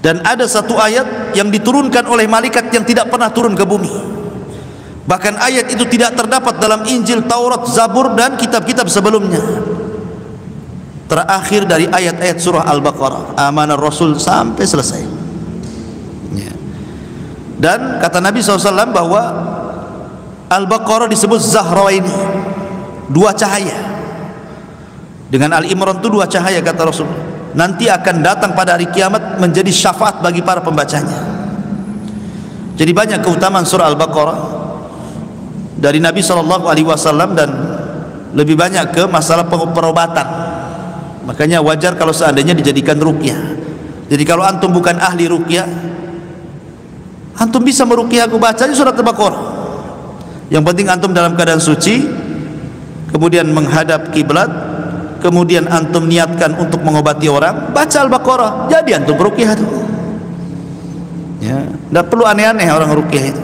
Speaker 2: Dan ada satu ayat yang diturunkan oleh malaikat yang tidak pernah turun ke bumi. Bahkan ayat itu tidak terdapat dalam Injil, Taurat, Zabur dan kitab-kitab sebelumnya. terakhir dari ayat-ayat surah Al-Baqarah, amanar Rasul sampai selesai. Ya. Dan kata Nabi SAW bahwa Al-Baqarah disebut Zahrawaini, dua cahaya. Dengan Al-Imran itu dua cahaya kata Rasul. Nanti akan datang pada hari kiamat menjadi syafaat bagi para pembacanya. Jadi banyak keutamaan surah Al-Baqarah dari Nabi SAW, dan lebih banyak ke masalah perobatan. Makanya wajar kalau seandainya dijadikan ruqyah. Jadi kalau antum bukan ahli ruqyah, antum bisa meruqyah, aku bacanya surat Al-Baqarah. Yang penting antum dalam keadaan suci, kemudian menghadap kiblat, kemudian antum niatkan untuk mengobati orang, baca Al-Baqarah, jadi antum ruqyah itu. Ya, tidak perlu aneh-aneh orang ruqyah itu.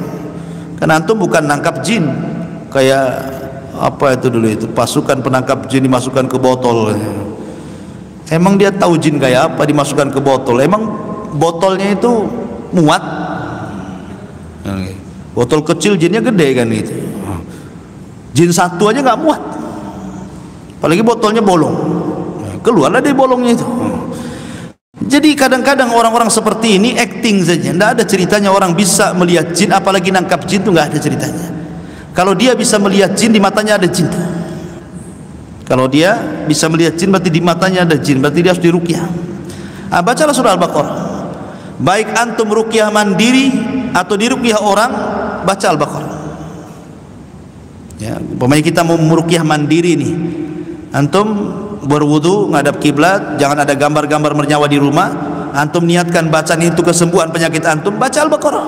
Speaker 2: Karena antum bukan nangkap jin kayak apa itu dulu itu, pasukan penangkap jin dimasukkan ke botol. Emang dia tahu jin kayak apa dimasukkan ke botol? Emang botolnya itu muat? Botol kecil jinnya gede kan itu. Jin satu aja nggak muat, apalagi botolnya bolong. Keluarlah dari bolongnya itu. Jadi kadang-kadang orang-orang seperti ini acting saja, tidak ada ceritanya orang bisa melihat jin, apalagi nangkap jin itu nggak ada ceritanya. Kalau dia bisa melihat jin, di matanya ada jin. Kalau dia bisa melihat jin, berarti di matanya ada jin, berarti dia harus diruqyah. Bacalah surah Al-Baqarah. Baik antum ruqyah mandiri atau diruqyah orang, baca Al-Baqarah. Ya, umpamanya kita mau meruqyah mandiri nih, antum berwudu ngadap kiblat, jangan ada gambar-gambar bernyawa di rumah, antum niatkan bacaan itu kesembuhan penyakit antum, baca Al-Baqarah.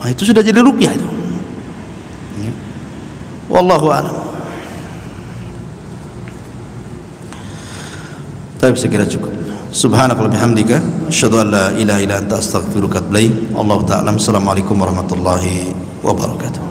Speaker 2: Nah, itu sudah jadi ruqyah itu. Wallahu a'lam. Tapi saya kira cukup. Subhanakallahumma bihamdika asyhadu an la ilaha illa anta astaghfiruka wa atubu ilaik. Allahu ta'ala. Assalamualaikum warahmatullahi wabarakatuh.